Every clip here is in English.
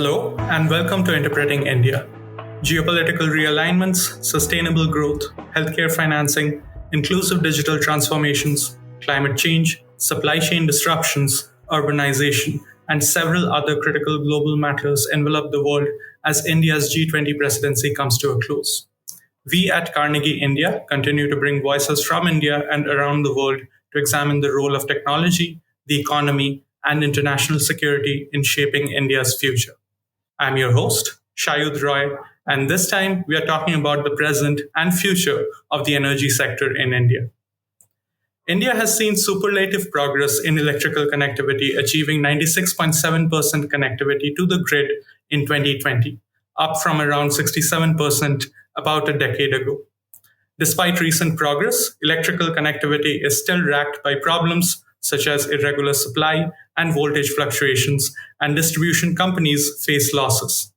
Hello, and welcome to Interpreting India. Geopolitical realignments, sustainable growth, healthcare financing, inclusive digital transformations, climate change, supply chain disruptions, urbanization, and several other critical global matters envelop the world as India's G20 presidency comes to a close. We at Carnegie India continue to bring voices from India and around the world to examine the role of technology, the economy, and international security in shaping India's future. I'm your host, Shayud Roy, and this time we are talking about the present and future of the energy sector in India. India has seen superlative progress in electrical connectivity, achieving 96.7% connectivity to the grid in 2020, up from around 67% about a decade ago. Despite recent progress, electrical connectivity is still racked by problems such as irregular supply and voltage fluctuations, and distribution companies face losses.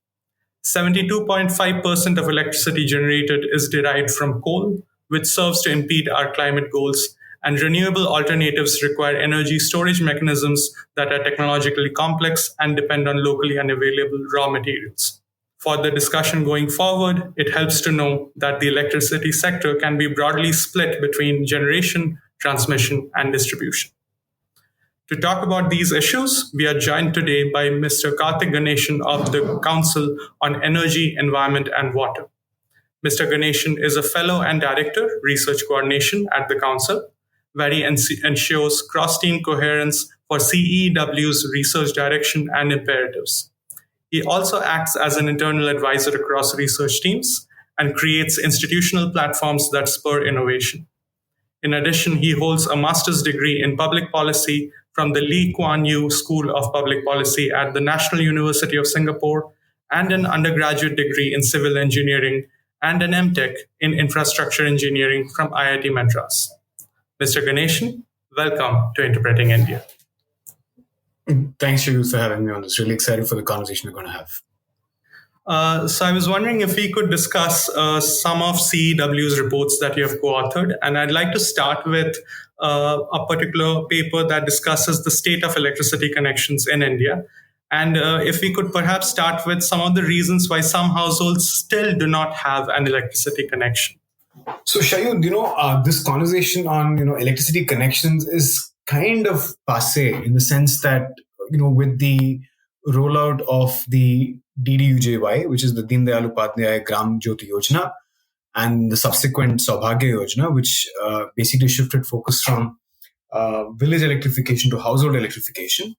72.5% of electricity generated is derived from coal, which serves to impede our climate goals, and renewable alternatives require energy storage mechanisms that are technologically complex and depend on locally unavailable raw materials. For the discussion going forward, it helps to know that the electricity sector can be broadly split between generation, transmission, and distribution. To talk about these issues, we are joined today by Mr. Karthik Ganesan of the Council on Energy, Environment and Water. Mr. Ganesan is a fellow and director, research coordination at the Council, where he ensures cross-team coherence for CEW's research direction and imperatives. He also acts as an internal advisor across research teams and creates institutional platforms that spur innovation. In addition, he holds a master's degree in public policy from the Lee Kuan Yew School of Public Policy at the National University of Singapore and an undergraduate degree in civil engineering and an MTech in infrastructure engineering from IIT Madras. Mr. Ganesan, welcome to Interpreting India. Thanks, Shivu, for having me on this. Really excited for the conversation we're going to have. So I was wondering if we could discuss some of CEW's reports that you have co-authored. And I'd like to start with a particular paper that discusses the state of electricity connections in India. And if we could perhaps start with some of the reasons why some households still do not have an electricity connection. So, Shayud, this conversation on, electricity connections is kind of passé in the sense that, with the rollout of the DDUJY, which is the Deen Dayal Upadhyaya Gram Jyoti Yojana, and the subsequent Saubhagya Yojana, which basically shifted focus from village electrification to household electrification.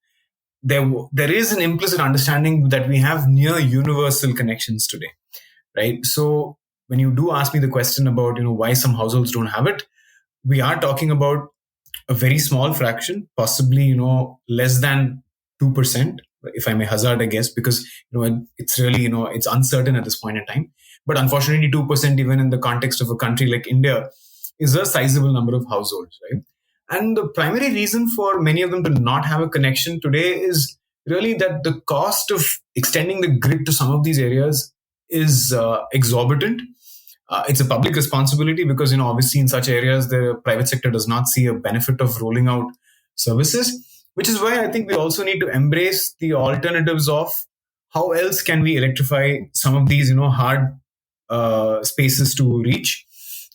There is an implicit understanding that we have near universal connections today, right? So when you do ask me the question about, why some households don't have it, we are talking about a very small fraction, possibly, less than 2%, if I may hazard a guess, because, it's really, it's uncertain at this point in time. But unfortunately, 2%, even in the context of a country like India, is a sizable number of households, right? And the primary reason for many of them to not have a connection today is really that the cost of extending the grid to some of these areas is exorbitant. It's a public responsibility because, obviously in such areas, the private sector does not see a benefit of rolling out services, which is why I think we also need to embrace the alternatives of how else can we electrify some of these, hard spaces to reach,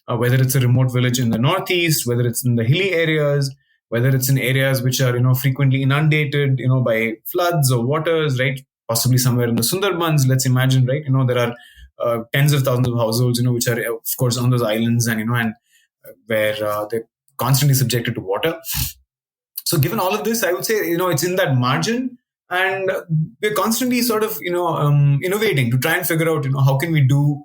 whether it's a remote village in the northeast, whether it's in the hilly areas, whether it's in areas which are, frequently inundated, by floods or waters, right? Possibly somewhere in the Sundarbans, let's imagine, right? There are tens of thousands of households, which are, of course, on those islands and where they're constantly subjected to water. So given all of this, I would say, it's in that margin, and we're constantly sort of, innovating to try and figure out, how can we do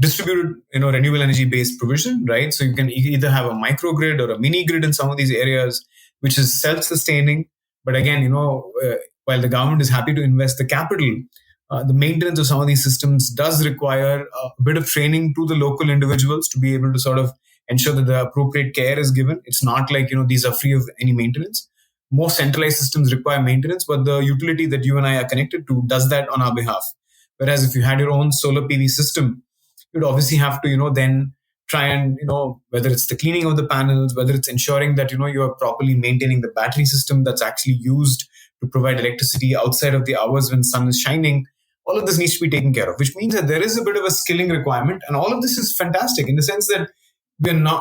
distributed, renewable energy based provision, right? So you can either have a microgrid or a mini grid in some of these areas, which is self-sustaining. But again, while the government is happy to invest the capital, the maintenance of some of these systems does require a bit of training to the local individuals to be able to sort of ensure that the appropriate care is given. It's not like, these are free of any maintenance. Most centralized systems require maintenance, but the utility that you and I are connected to does that on our behalf. Whereas if you had your own solar PV system, you'd obviously have to, then try and, whether it's the cleaning of the panels, whether it's ensuring that, you are properly maintaining the battery system that's actually used to provide electricity outside of the hours when sun is shining. All of this needs to be taken care of, which means that there is a bit of a skilling requirement. And all of this is fantastic in the sense that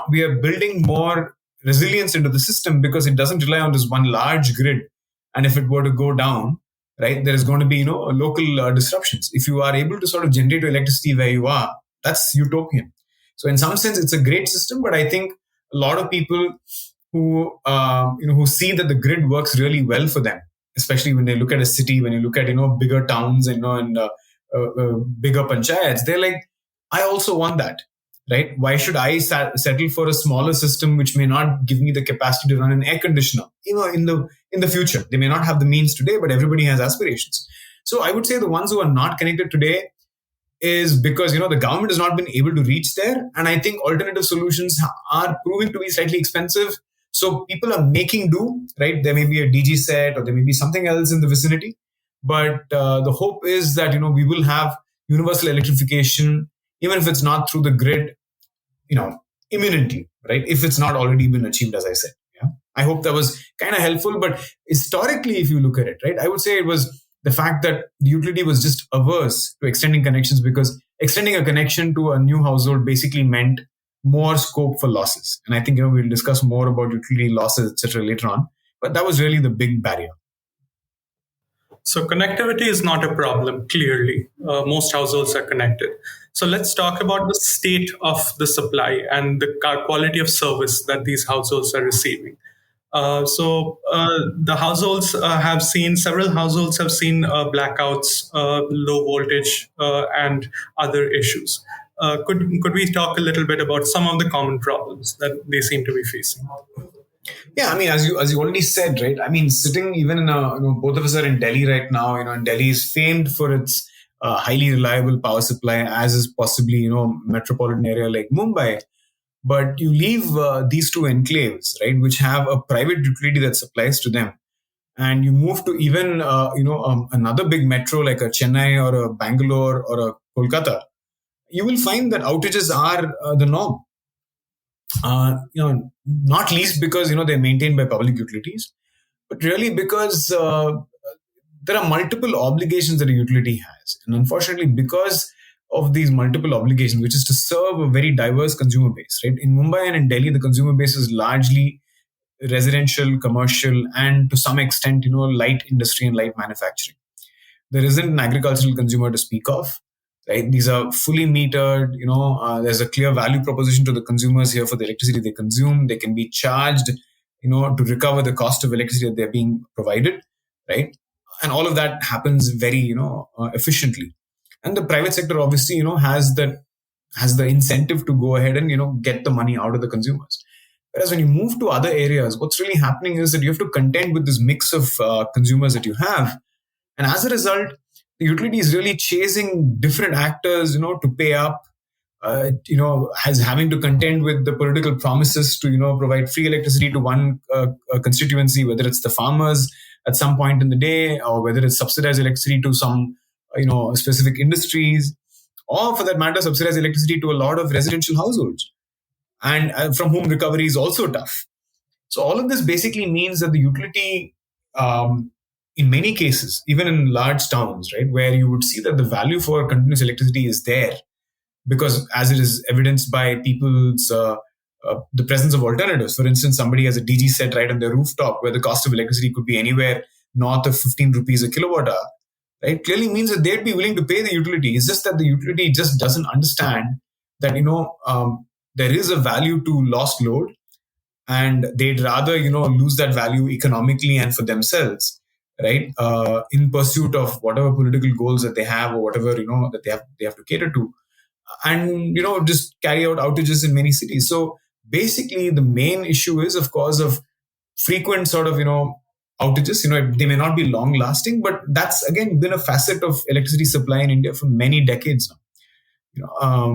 we are building more resilience into the system because it doesn't rely on this one large grid. And if it were to go down, right, there is going to be, local disruptions. If you are able to sort of generate electricity where you are, that's utopian. So in some sense, it's a great system, but I think a lot of people who see that the grid works really well for them, especially when they look at a city, when you look at bigger towns and bigger panchayats, they're like, I also want that, right? Why should I settle for a smaller system which may not give me the capacity to run an air conditioner? In the future, they may not have the means today, but everybody has aspirations. So I would say the ones who are not connected today is because the government has not been able to reach there, and I think alternative solutions are proving to be slightly expensive. So people are making do, right? There may be a DG set or there may be something else in the vicinity, but the hope is that we will have universal electrification, even if it's not through the grid, imminently, right? If it's not already been achieved, as I said. Yeah, I hope that was kind of helpful. But historically, if you look at it, right, I would say it was the fact that the utility was just averse to extending connections, because extending a connection to a new household basically meant more scope for losses. And I think we'll discuss more about utility losses, etc., later on. But that was really the big barrier. So connectivity is not a problem, clearly. Most households are connected. So let's talk about the state of the supply and the quality of service that these households are receiving. The households several households have seen blackouts, low voltage, and other issues. Could we talk a little bit about some of the common problems that they seem to be facing? Yeah, I mean, as you already said, right? I mean, sitting even in both of us are in Delhi right now. And Delhi is famed for its highly reliable power supply, as is possibly metropolitan area like Mumbai. But you leave these two enclaves, right, which have a private utility that supplies to them, and you move to even another big metro like a Chennai or a Bangalore or a Kolkata, you will find that outages are the norm. Not least because they're maintained by public utilities, but really because there are multiple obligations that a utility has, and unfortunately, because of these multiple obligations, which is to serve a very diverse consumer base, right? In Mumbai and in Delhi, the consumer base is largely residential, commercial, and to some extent, light industry and light manufacturing. There isn't an agricultural consumer to speak of, right? These are fully metered. There's a clear value proposition to the consumers here for the electricity they consume. They can be charged, to recover the cost of electricity that they're being provided, right? And all of that happens very, efficiently. And the private sector obviously, has the incentive to go ahead and, get the money out of the consumers. Whereas when you move to other areas, what's really happening is that you have to contend with this mix of consumers that you have. And as a result, the utility is really chasing different actors, to pay up, having to contend with the political promises to, provide free electricity to one constituency, whether it's the farmers at some point in the day, or whether it's subsidized electricity to some, specific industries, or for that matter, subsidized electricity to a lot of residential households, and from whom recovery is also tough. So all of this basically means that the utility, in many cases, even in large towns, right, where you would see that the value for continuous electricity is there, because as it is evidenced by people's the presence of alternatives. For instance, somebody has a DG set right on their rooftop where the cost of electricity could be anywhere north of 15 rupees a kilowatt hour, right? Clearly means that they'd be willing to pay the utility. It's just that the utility just doesn't understand that, there is a value to lost load, and they'd rather, lose that value economically and for themselves, right? In pursuit of whatever political goals that they have, or whatever, that they have to cater to. And, just carry out outages in many cities. So basically the main issue is, of course, of frequent sort of, outages. They may not be long lasting, but that's again been a facet of electricity supply in India for many decades now.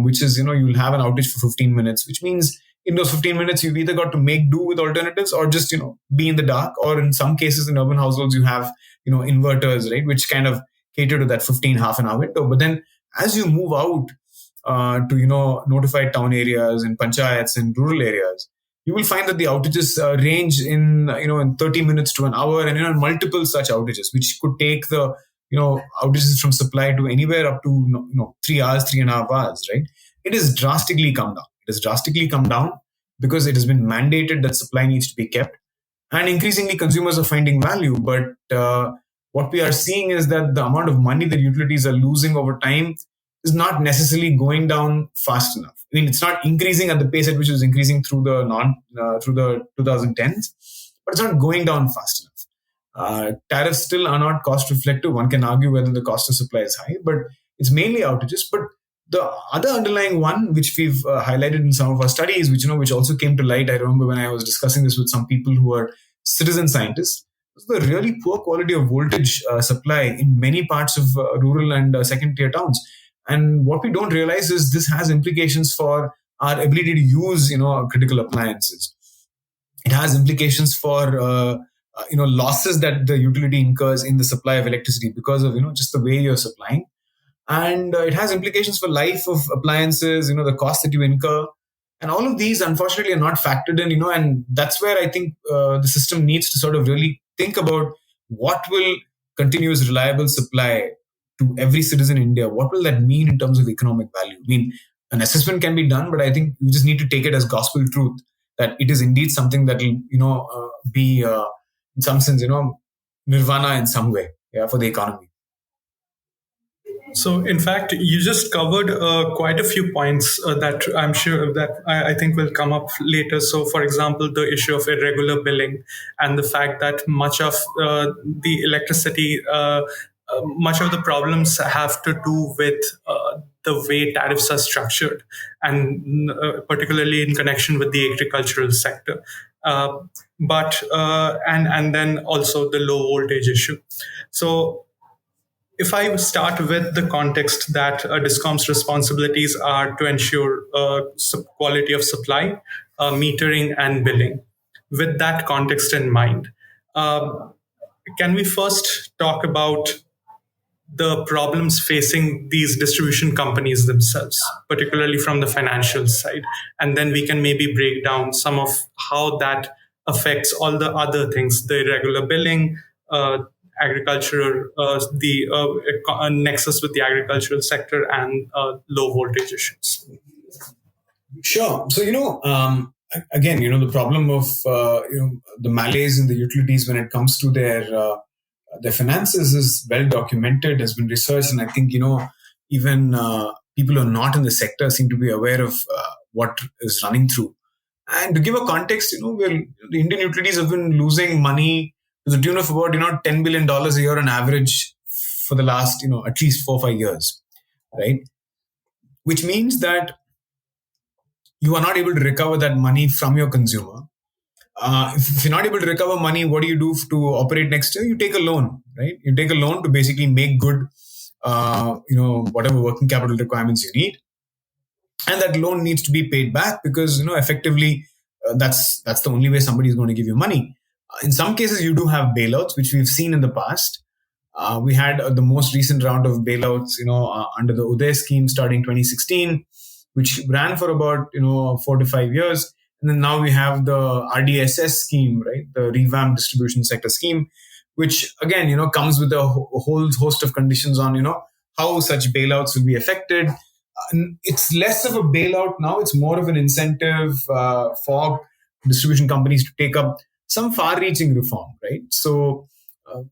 Which is, you'll have an outage for 15 minutes, which means in those 15 minutes, you've either got to make do with alternatives or just, be in the dark. Or in some cases in urban households, you have, inverters, right, which kind of cater to that 15 half an hour window. But then as you move out to, notified town areas and panchayats and rural areas, you will find that the outages range in 30 minutes to an hour, and multiple such outages, which could take the outages from supply to anywhere up to 3 hours, 3.5 hours, right? It has drastically come down. It has drastically come down because it has been mandated that supply needs to be kept, and increasingly consumers are finding value. But what we are seeing is that the amount of money that utilities are losing over time is not necessarily going down fast enough. I mean, it's not increasing at the pace at which it was increasing through the 2010s, but it's not going down fast enough. Tariffs still are not cost reflective. One can argue whether the cost of supply is high, but it's mainly outages. But the other underlying one, which we've highlighted in some of our studies, which also came to light, I remember when I was discussing this with some people who are citizen scientists, was the really poor quality of voltage supply in many parts of rural and second-tier towns. And what we don't realize is this has implications for our ability to use, critical appliances. It has implications for losses that the utility incurs in the supply of electricity because of just the way you're supplying, and it has implications for life of appliances, the cost that you incur, and all of these unfortunately are not factored in, and that's where I think the system needs to sort of really think about what will continuous reliable supply to every citizen in India, what will that mean in terms of economic value? I mean, an assessment can be done, but I think we just need to take it as gospel truth that it is indeed something that will be in some sense nirvana in some way, for the economy. So, in fact, you just covered quite a few points that I'm sure that I think will come up later. So, for example, the issue of irregular billing and the fact that much of the electricity, much of the problems have to do with the way tariffs are structured, and particularly in connection with the agricultural sector. And then also the low voltage issue. So, if I start with the context that DISCOM's responsibilities are to ensure quality of supply, metering, and billing, with that context in mind, can we first talk about the problems facing these distribution companies themselves, particularly from the financial side? And then we can maybe break down some of how that affects all the other things, the irregular billing, agricultural, the nexus with the agricultural sector, and low voltage issues. Sure. So, again, the problem of, the malaise in the utilities when it comes to their finances is well documented, has been researched. And I think, even people who are not in the sector seem to be aware of what is running through. And to give a context, the Indian utilities have been losing money to the tune of about, $10 billion a year on average for the last, at least 4 or 5 years, right? Which means that you are not able to recover that money from your consumer. If you're not able to recover money, what do you do to operate next year? You take a loan, right? You take a loan to basically make good, whatever working capital requirements you need. And that loan needs to be paid back because, effectively, that's the only way somebody is going to give you money. In some cases, you do have bailouts, which we've seen in the past. We had the most recent round of bailouts, under the Uday scheme starting 2016, which ran for about 4 to 5 years, and then now we have the RDSS scheme, right, the revamped distribution sector scheme, which again comes with a whole host of conditions on how such bailouts will be affected. It's less of a bailout now; it's more of an incentive for distribution companies to take up some far-reaching reform, right? So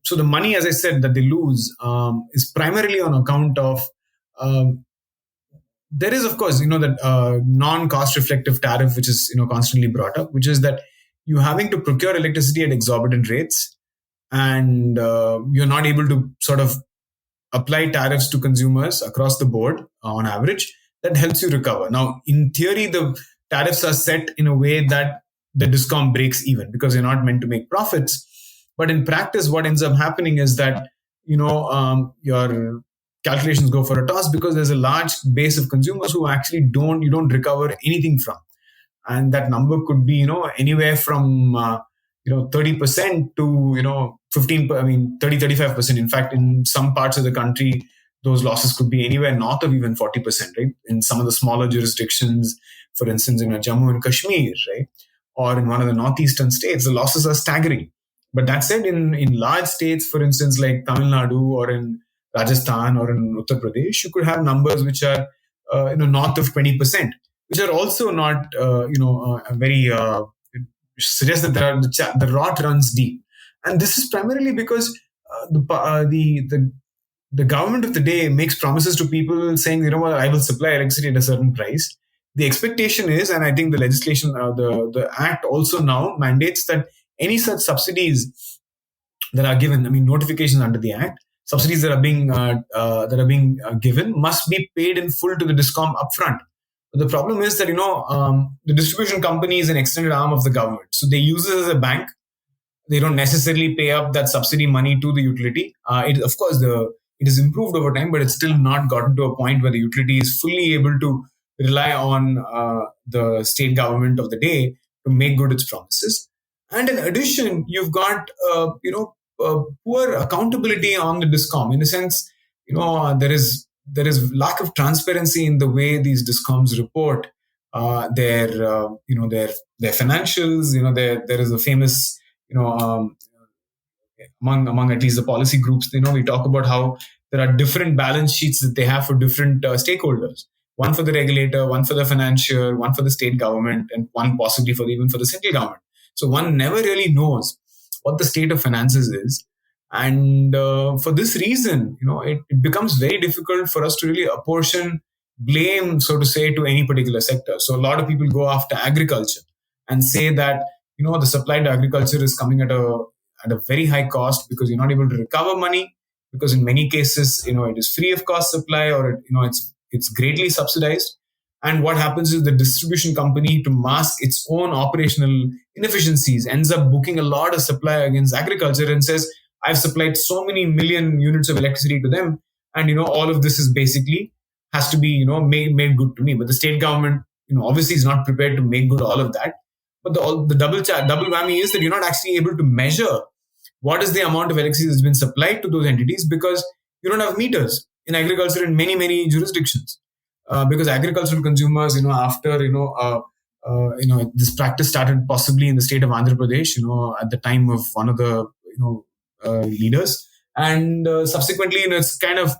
the money, as I said, that they lose is primarily on account of. There is, of course, that non-cost reflective tariff, which is constantly brought up, which is that you're having to procure electricity at exorbitant rates, and you're not able to sort of apply tariffs to consumers across the board on average. That helps you recover. Now, in theory, the tariffs are set in a way that the DISCOM breaks even because you're not meant to make profits. But in practice, what ends up happening is that your calculations go for a toss because there's a large base of consumers who actually you don't recover anything from, and that number could be anywhere from 30% to 30-35%. In fact, in some parts of the country, those losses could be anywhere north of even 40%, right? In some of the smaller jurisdictions, for instance, in Jammu and Kashmir, right? or in one of the northeastern states, the losses are staggering. But that said, in large states, for instance, like Tamil Nadu or in Rajasthan or in Uttar Pradesh, you could have numbers which are north of 20%, which are also not very suggest that the rot runs deep. And this is primarily because the government of the day makes promises to people saying, I will supply electricity at a certain price. The expectation is, and I think the legislation, the act also now mandates that any such subsidies that are given, notifications under the act, subsidies that are being given must be paid in full to the DISCOM upfront. But the problem is that the distribution company is an extended arm of the government, so they use it as a bank. They don't necessarily pay up that subsidy money to the utility. Of course, it has improved over time, but it's still not gotten to a point where the utility is fully able to rely on the state government of the day to make good its promises. And in addition, you've got poor accountability on the DISCOM, in the sense, there is lack of transparency in the way these DISCOMs report their financials. There is a famous among at least the policy groups, we talk about how there are different balance sheets that they have for different stakeholders. One for the regulator, one for the financier, one for the state government, and one possibly even for the central government. So one never really knows what the state of finances is. And for this reason, it becomes very difficult for us to really apportion blame, so to say, to any particular sector. So a lot of people go after agriculture and say that, the supply to agriculture is coming at a very high cost because you're not able to recover money, because in many cases, it is free of cost supply, or it's greatly subsidized. And what happens is the distribution company, to mask its own operational inefficiencies, ends up booking a lot of supply against agriculture and says, I've supplied so many million units of electricity to them, and all of this is basically has to be made good to me. But the state government obviously is not prepared to make good all of that. But the double whammy is that you're not actually able to measure what is the amount of electricity that's been supplied to those entities, because you don't have meters in agriculture in many jurisdictions. Because agricultural consumers, after this practice started possibly in the state of Andhra Pradesh, at the time of one of the leaders, and subsequently, it's kind of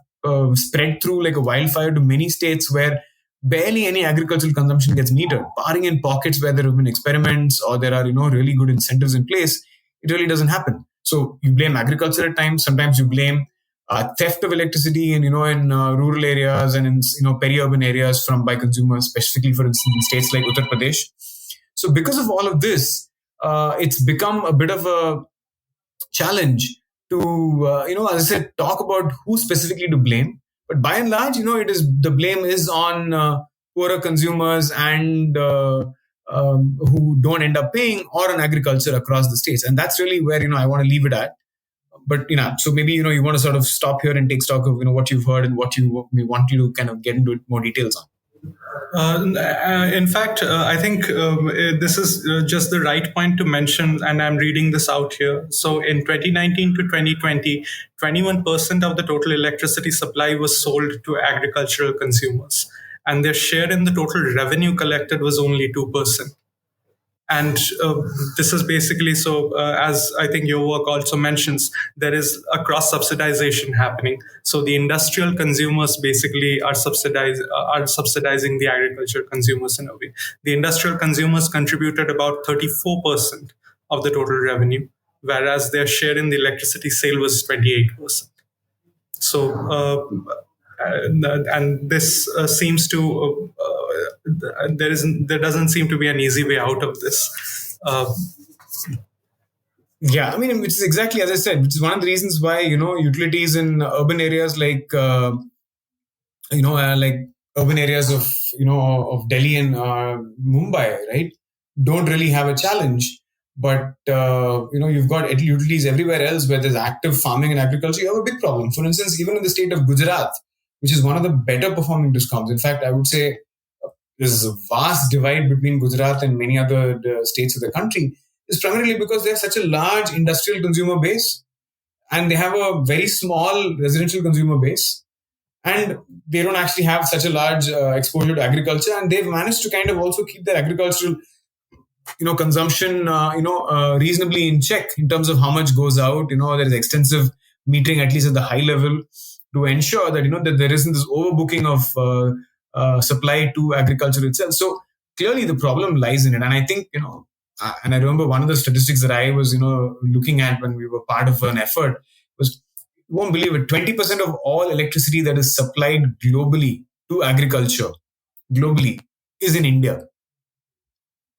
spread through like a wildfire to many states where barely any agricultural consumption gets metered, barring in pockets where there have been experiments or there are really good incentives in place. It really doesn't happen. So you blame agriculture at times. Sometimes you blame theft of electricity in rural areas and in peri-urban areas by consumers, specifically for instance in states like Uttar Pradesh. So because of all of this, it's become a bit of a challenge to as I said, talk about who specifically to blame. But by and large, the blame is on poorer consumers and who don't end up paying, or on agriculture across the states. And that's really where I want to leave it at. But so maybe you want to sort of stop here and take stock of what you've heard and what we want you to kind of get into more details on. In fact, I think this is just the right point to mention, and I'm reading this out here. So in 2019 to 2020, 21% of the total electricity supply was sold to agricultural consumers, and their share in the total revenue collected was only 2%. And this is basically as I think your work also mentions, there is a cross subsidization happening. So the industrial consumers basically are subsidizing the agriculture consumers in a way. The industrial consumers contributed about 34% of the total revenue, whereas their share in the electricity sale was 28%. So and this seems to there doesn't seem to be an easy way out of this. Which is exactly as I said, which is one of the reasons why utilities in urban areas like urban areas of Delhi and Mumbai, right, don't really have a challenge. But you've got utilities everywhere else where there's active farming and agriculture. You have a big problem. For instance, even in the state of Gujarat, which is one of the better performing DISCOMs. In fact, I would say there's a vast divide between Gujarat and many other states of the country. Is primarily because they have such a large industrial consumer base, and they have a very small residential consumer base, and they don't actually have such a large exposure to agriculture, and they've managed to kind of also keep their agricultural consumption reasonably in check in terms of how much goes out. There is extensive metering, at least at the high level, to ensure that that there isn't this overbooking of supply to agriculture itself. So clearly the problem lies in it. And I think and I remember one of the statistics that I was looking at when we were part of an effort was, you won't believe it, 20% of all electricity that is supplied globally to agriculture globally is in India.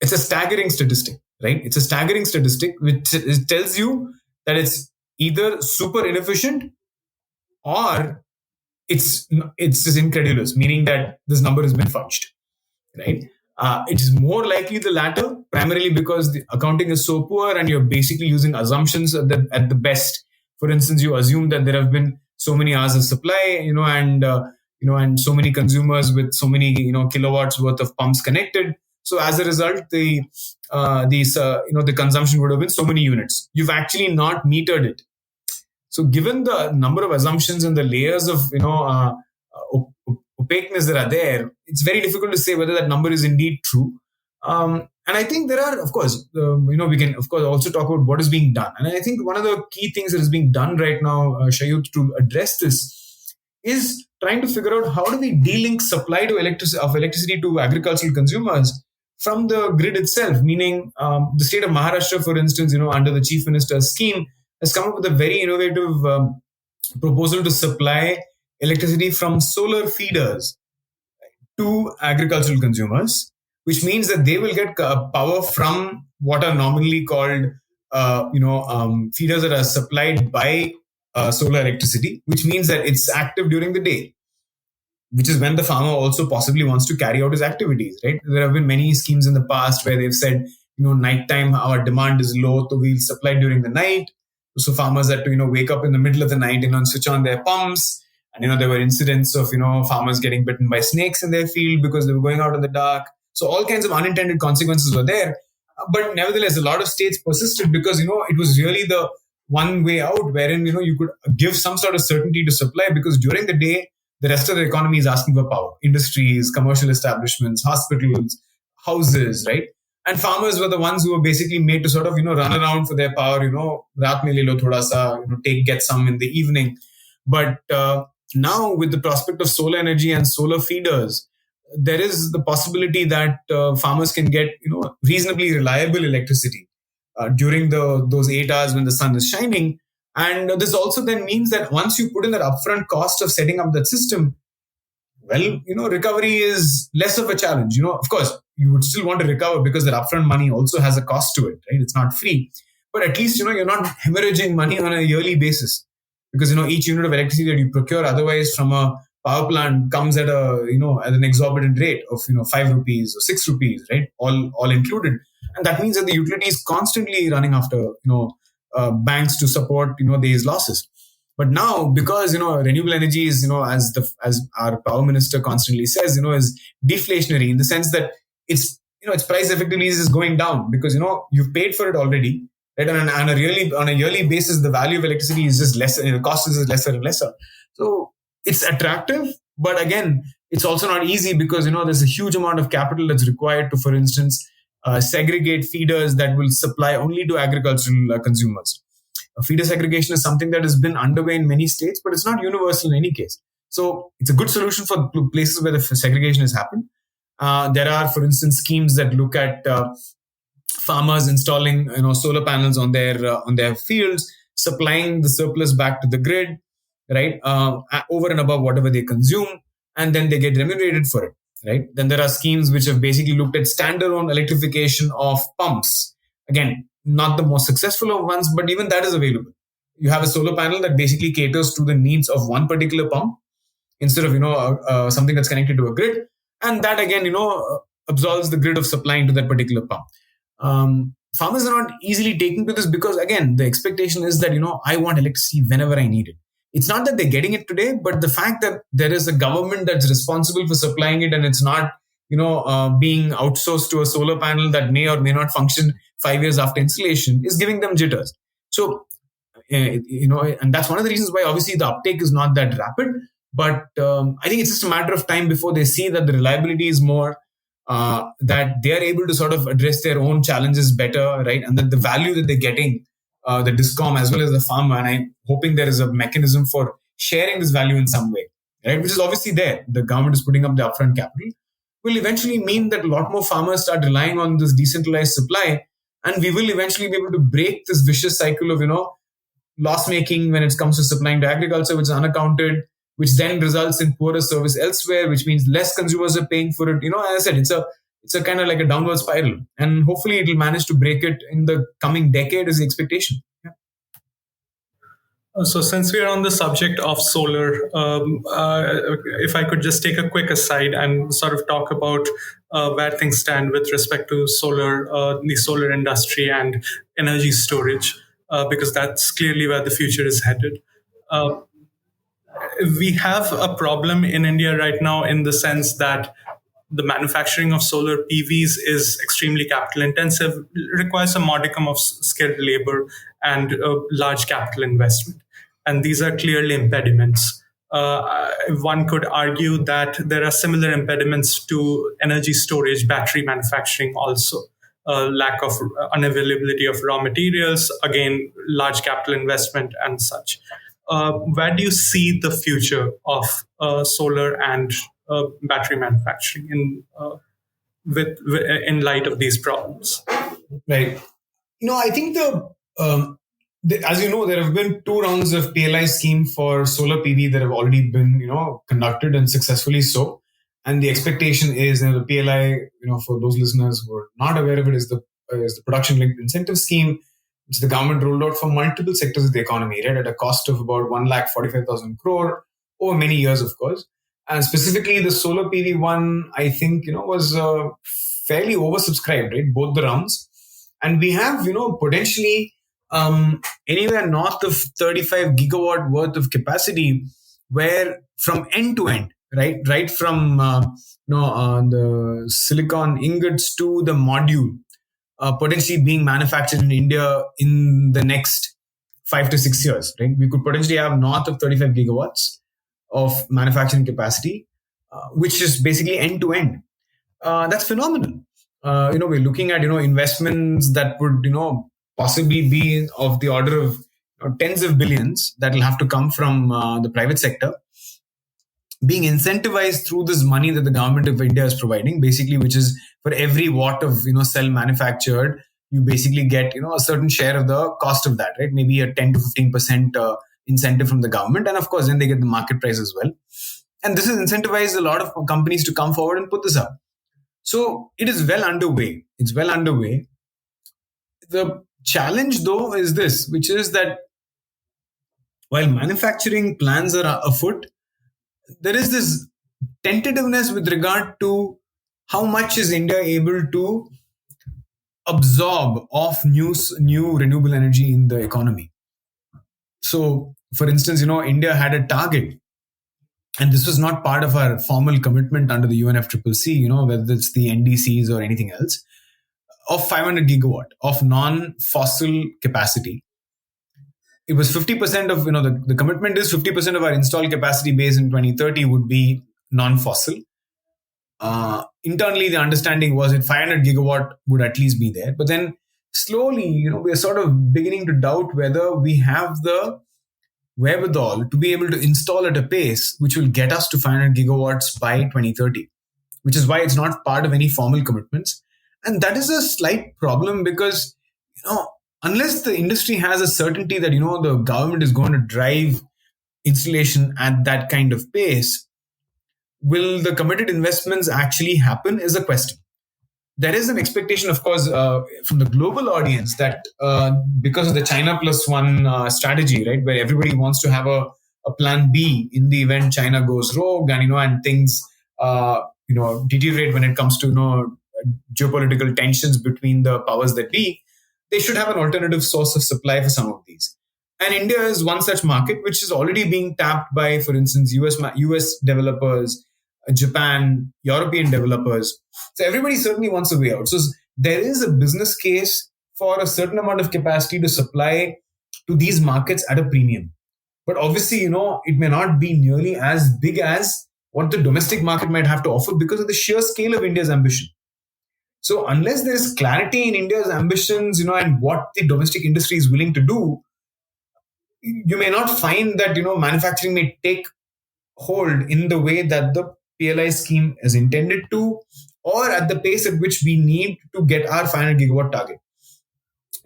It's a staggering statistic, right? It's a staggering statistic which tells you that it's either super inefficient or it's just incredulous, meaning that this number has been fudged, right? It is more likely the latter, primarily because the accounting is so poor and you're basically using assumptions at the best. For instance, you assume that there have been so many hours of supply, and so many consumers with so many kilowatts worth of pumps connected. So as a result, the consumption would have been so many units. You've actually not metered it. So given the number of assumptions and the layers of opaqueness that are there, it's very difficult to say whether that number is indeed true. And I think there are, of course, we can, of course, also talk about what is being done. And I think one of the key things that is being done right now, Shayut, to address this is trying to figure out how do we de-link supply of electricity to agricultural consumers from the grid itself. Meaning, the state of Maharashtra, for instance, under the chief minister's scheme, has come up with a very innovative proposal to supply electricity from solar feeders to agricultural consumers, which means that they will get power from what are normally called feeders that are supplied by solar electricity, which means that it's active during the day, which is when the farmer also possibly wants to carry out his activities, right? There have been many schemes in the past where they've said, nighttime, our demand is low, so we'll supply during the night. So farmers had to, wake up in the middle of the night and switch on their pumps. And, there were incidents of, farmers getting bitten by snakes in their field because they were going out in the dark. So all kinds of unintended consequences were there. But nevertheless, a lot of states persisted because, it was really the one way out wherein, you could give some sort of certainty to supply, because during the day, the rest of the economy is asking for power. Industries, commercial establishments, hospitals, houses, right? And farmers were the ones who were basically made to sort of, run around for their power, raat mein le lo thoda sa, get some in the evening. But now with the prospect of solar energy and solar feeders, there is the possibility that farmers can get, reasonably reliable electricity during those 8 hours when the sun is shining. And this also then means that once you put in that upfront cost of setting up that system, well, recovery is less of a challenge. Of course, you would still want to recover because that upfront money also has a cost to it, right? It's not free. But at least, you're not hemorrhaging money on a yearly basis, because, each unit of electricity that you procure otherwise from a power plant comes at at an exorbitant rate of, 5 rupees or 6 rupees, right? All included. And that means that the utility is constantly running after, banks to support, these losses. But now, because renewable energy is as our power minister constantly says, is deflationary, in the sense that its price effectively is going down, because you've paid for it already, right? And on a yearly basis, the value of electricity is just lesser, the cost is lesser and lesser. So it's attractive, but again, it's also not easy, because there's a huge amount of capital that's required to, for instance, segregate feeders that will supply only to agricultural consumers. Feeder segregation is something that has been underway in many states, but it's not universal in any case. So it's a good solution for places where the segregation has happened. There are, for instance, schemes that look at farmers installing solar panels on their fields, supplying the surplus back to the grid, right, over and above whatever they consume, and then they get remunerated for it, right? Then there are schemes which have basically looked at standalone electrification of pumps. Again, not the most successful of ones, but even that is available. You have a solar panel that basically caters to the needs of one particular pump instead of something that's connected to a grid, and that again absolves the grid of supplying to that particular pump. Farmers are not easily taking to this, because again, the expectation is that I want electricity whenever I need it. It's not that they're getting it today, but the fact that there is a government that's responsible for supplying it, and it's not being outsourced to a solar panel that may or may not function 5 years after installation, is giving them jitters. So, and that's one of the reasons why obviously the uptake is not that rapid. But I think it's just a matter of time before they see that the reliability is more, that they are able to sort of address their own challenges better, right? And that the value that they're getting, the discom as well as the farmer, and I'm hoping there is a mechanism for sharing this value in some way, right? Which is obviously there. The government is putting up the upfront capital, will eventually mean that a lot more farmers start relying on this decentralized supply, and we will eventually be able to break this vicious cycle of loss making when it comes to supplying to agriculture, which is unaccounted, which then results in poorer service elsewhere, which means less consumers are paying for it. As I said, it's a kind of like a downward spiral, and hopefully it will manage to break it in the coming decade is the expectation. Yeah. So, since we are on the subject of solar, if I could just take a quick aside and sort of talk about where things stand with respect to solar, the solar industry and energy storage, because that's clearly where the future is headed. Uh, we have a problem in India right now in the sense that the manufacturing of solar PVs is extremely capital intensive, requires a modicum of skilled labor and large capital investment. And these are clearly impediments. One could argue that there are similar impediments to energy storage, battery manufacturing also. Lack of unavailability of raw materials, again, large capital investment and such. Where do you see the future of solar and battery manufacturing in light of these problems? Right. I think as you know, there have been 2 rounds of PLI scheme for solar PV that have already been, conducted and successfully so. And the expectation is the PLI, for those listeners who are not aware of it, is the production linked incentive scheme, which the government rolled out for multiple sectors of the economy, right, at a cost of about 1,45,000 crore over many years, of course. And specifically, the solar PV one, I think, was fairly oversubscribed, right? Both the rounds. And we have, potentially anywhere north of 35 gigawatt worth of capacity, where from end to end, right from the silicon ingots to the module, potentially being manufactured in India in the next 5 to 6 years, right? We could potentially have north of 35 gigawatts of manufacturing capacity, which is basically end to end. That's phenomenal. We're looking at, investments that would, possibly be of the order of tens of billions that will have to come from the private sector, being incentivized through this money that the government of India is providing, basically, which is for every watt of cell manufactured, you basically get a certain share of the cost of that, right? Maybe a 10 to 15% incentive from the government, and of course, then they get the market price as well. And this has incentivized a lot of companies to come forward and put this up. So it is well underway. It's well underway. The challenge, though, is this, which is that while manufacturing plans are afoot, there is this tentativeness with regard to how much is India able to absorb of new renewable energy in the economy. So, for instance, India had a target, and this was not part of our formal commitment under the UNFCCC, whether it's the NDCs or anything else, of 500 gigawatt of non-fossil capacity. It was 50% of, the commitment is 50% of our installed capacity base in 2030 would be non-fossil. Internally, the understanding was that 500 gigawatt would at least be there. But then slowly, we're sort of beginning to doubt whether we have the wherewithal to be able to install at a pace which will get us to 500 gigawatts by 2030, which is why it's not part of any formal commitments. And that is a slight problem because, unless the industry has a certainty that, the government is going to drive installation at that kind of pace, will the committed investments actually happen is a question. There is an expectation, of course, from the global audience that because of the China plus one strategy, right, where everybody wants to have a plan B in the event China goes rogue and, and things, deteriorate when it comes to, geopolitical tensions between the powers that be, they should have an alternative source of supply for some of these. And India is one such market which is already being tapped by, for instance, US developers, Japan, European developers. So everybody certainly wants a way out. So there is a business case for a certain amount of capacity to supply to these markets at a premium. But obviously, it may not be nearly as big as what the domestic market might have to offer because of the sheer scale of India's ambition. So unless there is clarity in India's ambitions, and what the domestic industry is willing to do, you may not find that manufacturing may take hold in the way that the PLI scheme is intended to, or at the pace at which we need to get our 500 gigawatt target.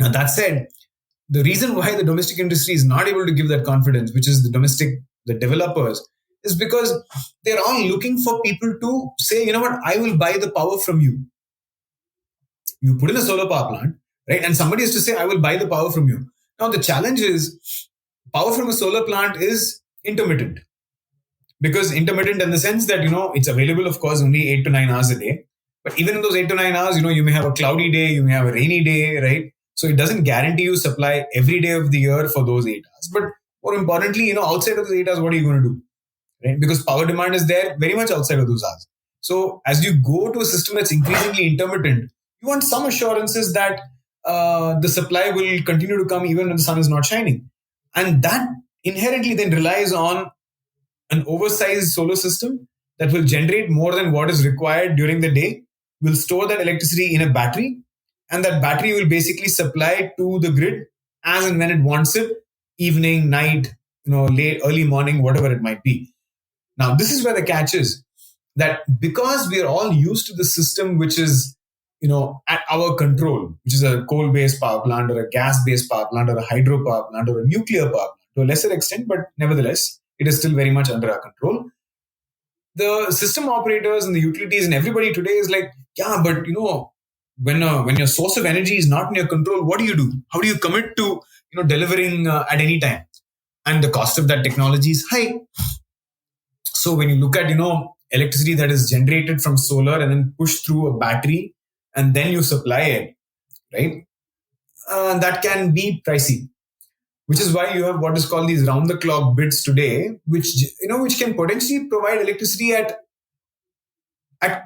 Now, that said, the reason why the domestic industry is not able to give that confidence, which is the developers, is because they're all looking for people to say, you know what, I will buy the power from you. You put in a solar power plant, right? And somebody has to say, I will buy the power from you. Now, the challenge is power from a solar plant is intermittent. Because intermittent in the sense that, it's available, of course, only 8 to 9 hours a day. But even in those 8 to 9 hours, you may have a cloudy day, you may have a rainy day, right? So it doesn't guarantee you supply every day of the year for those 8 hours. But more importantly, outside of those 8 hours, what are you going to do? Right? Because power demand is there very much outside of those hours. So as you go to a system that's increasingly intermittent, you want some assurances that the supply will continue to come even when the sun is not shining. And that inherently then relies on an oversized solar system that will generate more than what is required during the day, will store that electricity in a battery, and that battery will basically supply to the grid as and when it wants it, evening, night, late, early morning, whatever it might be. Now, this is where the catch is, that because we are all used to the system which is, at our control, which is a coal-based power plant or a gas-based power plant or a hydro power plant or a nuclear power plant to a lesser extent, but nevertheless, it is still very much under our control. The system operators and the utilities and everybody today is like, yeah, but when your source of energy is not in your control, what do you do? How do you commit to delivering at any time? And the cost of that technology is high. So when you look at electricity that is generated from solar and then pushed through a battery and then you supply it, right? That can be pricey. Which is why you have what is called these round-the-clock bids today, which can potentially provide electricity at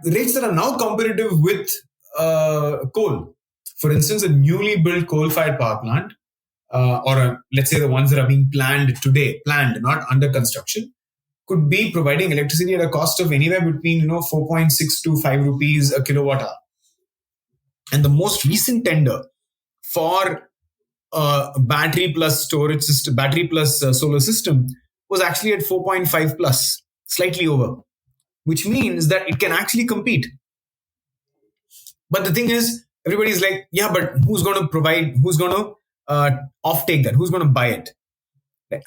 rates that are now competitive with coal. For instance, a newly built coal-fired power plant, let's say the ones that are being planned today, not under construction, could be providing electricity at a cost of anywhere between 4.6 to 5 rupees a kilowatt hour. And the most recent tender for battery plus storage system, battery plus solar system was actually at 4.5 plus, slightly over, which means that it can actually compete. But the thing is, everybody's like, yeah, but who's going to provide, who's going to offtake that, who's going to buy it?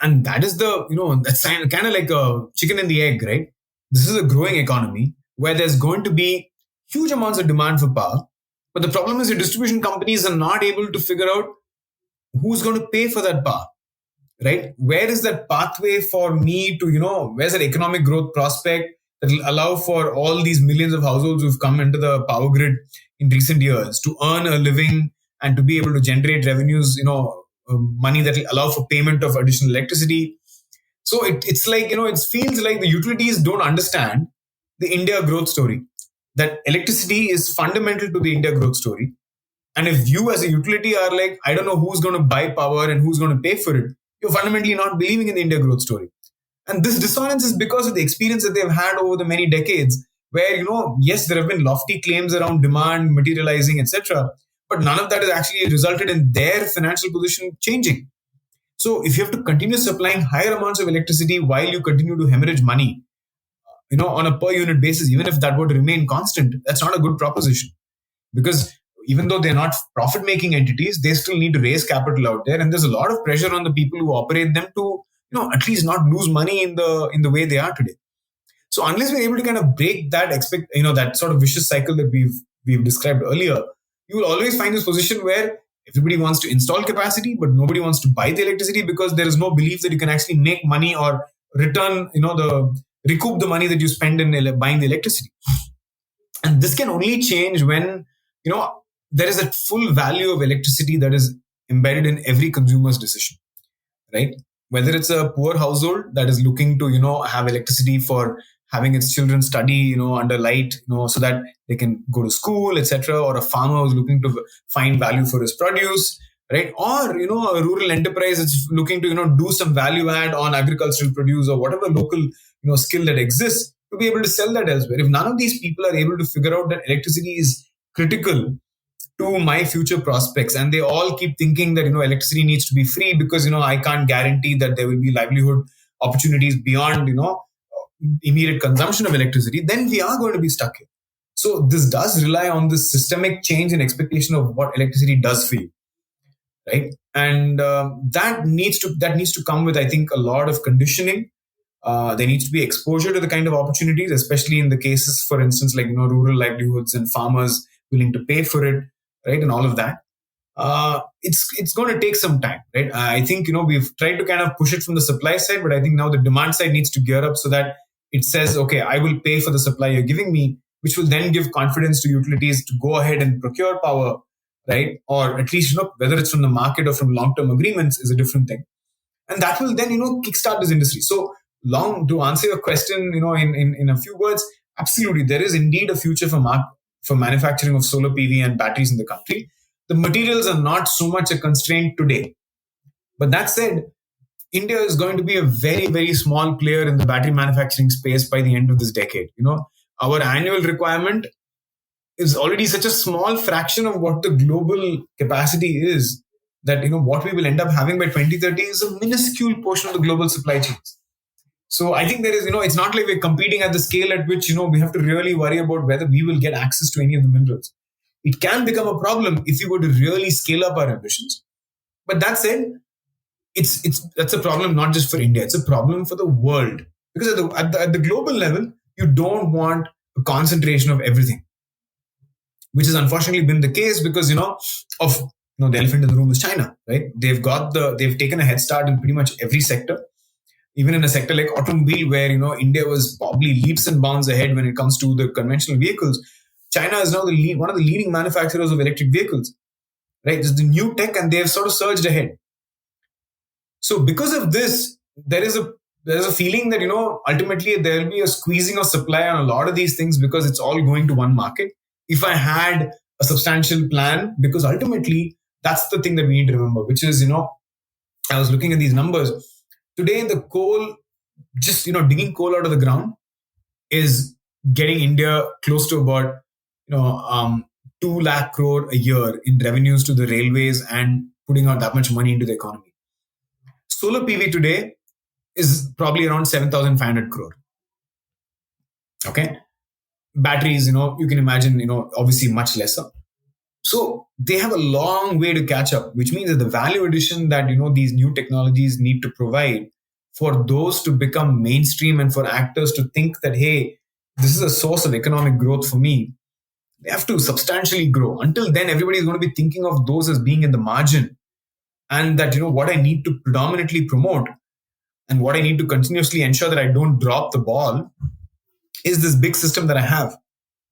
And that is that's kind of like a chicken and the egg, right? This is a growing economy where there's going to be huge amounts of demand for power. But the problem is the distribution companies are not able to figure out who's going to pay for that power, right? Where is that pathway for me to, where's that economic growth prospect that will allow for all these millions of households who've come into the power grid in recent years to earn a living and to be able to generate revenues, money that will allow for payment of additional electricity. So it's like, it feels like the utilities don't understand the India growth story, that electricity is fundamental to the India growth story. And if you as a utility are like, I don't know who's going to buy power and who's going to pay for it, you're fundamentally not believing in the India growth story. And this dissonance is because of the experience that they've had over the many decades where, yes, there have been lofty claims around demand, materializing, etc. But none of that has actually resulted in their financial position changing. So if you have to continue supplying higher amounts of electricity while you continue to hemorrhage money, on a per unit basis, even if that were to remain constant, that's not a good proposition. Because even though they're not profit-making entities, they still need to raise capital out there. And there's a lot of pressure on the people who operate them to, at least not lose money in the way they are today. So unless we're able to kind of break that that sort of vicious cycle that we've described earlier, you will always find this position where everybody wants to install capacity, but nobody wants to buy the electricity because there is no belief that you can actually make money or return, recoup the money that you spend in buying the electricity. And this can only change when, there is a full value of electricity that is embedded in every consumer's decision, right? Whether it's a poor household that is looking to, have electricity for having its children study, under light, so that they can go to school, etc., or a farmer who's looking to find value for his produce, right? Or, a rural enterprise is looking to, do some value add on agricultural produce or whatever local, skill that exists to be able to sell that elsewhere. If none of these people are able to figure out that electricity is critical to my future prospects. And they all keep thinking that, electricity needs to be free because, I can't guarantee that there will be livelihood opportunities beyond, immediate consumption of electricity, then we are going to be stuck here. So this does rely on this systemic change in expectation of what electricity does for you, right? And that needs to come with, I think, a lot of conditioning. There needs to be exposure to the kind of opportunities, especially in the cases, for instance, like rural livelihoods and farmers willing to pay for it, right, and all of that. It's going to take some time, right? I think we've tried to kind of push it from the supply side, but I think now the demand side needs to gear up so that it says, okay, I will pay for the supply you're giving me, which will then give confidence to utilities to go ahead and procure power, right? Or at least whether it's from the market or from long-term agreements is a different thing, and that will then kickstart this industry. So long to answer your question, in a few words, absolutely, there is indeed a future for manufacturing of solar PV and batteries in the country. The materials are not so much a constraint today. But that said, India is going to be a very, very small player in the battery manufacturing space by the end of this decade. Our annual requirement is already such a small fraction of what the global capacity is that, what we will end up having by 2030 is a minuscule portion of the global supply chains. So I think there is, it's not like we're competing at the scale at which, we have to really worry about whether we will get access to any of the minerals. It can become a problem if we were to really scale up our ambitions. But that said, that's a problem not just for India, it's a problem for the world. Because at the global level, you don't want a concentration of everything, which has unfortunately been the case because, the elephant in the room is China, right? They've taken a head start in pretty much every sector. Even in a sector like automobile, where India was probably leaps and bounds ahead when it comes to the conventional vehicles, China is now one of the leading manufacturers of electric vehicles, right? This is the new tech, and they've sort of surged ahead. So because of this, there is a feeling that ultimately there will be a squeezing of supply on a lot of these things because it's all going to one market. If I had a substantial plan, because ultimately that's the thing that we need to remember, which is I was looking at these numbers today. The coal, just digging coal out of the ground, is getting India close to about 2 lakh crore a year in revenues to the railways and putting out that much money into the economy. Solar PV today is probably around 7,500 crore. Okay. Batteries, you can imagine, obviously much lesser. So they have a long way to catch up, which means that the value addition that, these new technologies need to provide for those to become mainstream and for actors to think that, hey, this is a source of economic growth for me, they have to substantially grow. Until then, everybody is going to be thinking of those as being in the margin, and that, what I need to predominantly promote and what I need to continuously ensure that I don't drop the ball is this big system that I have.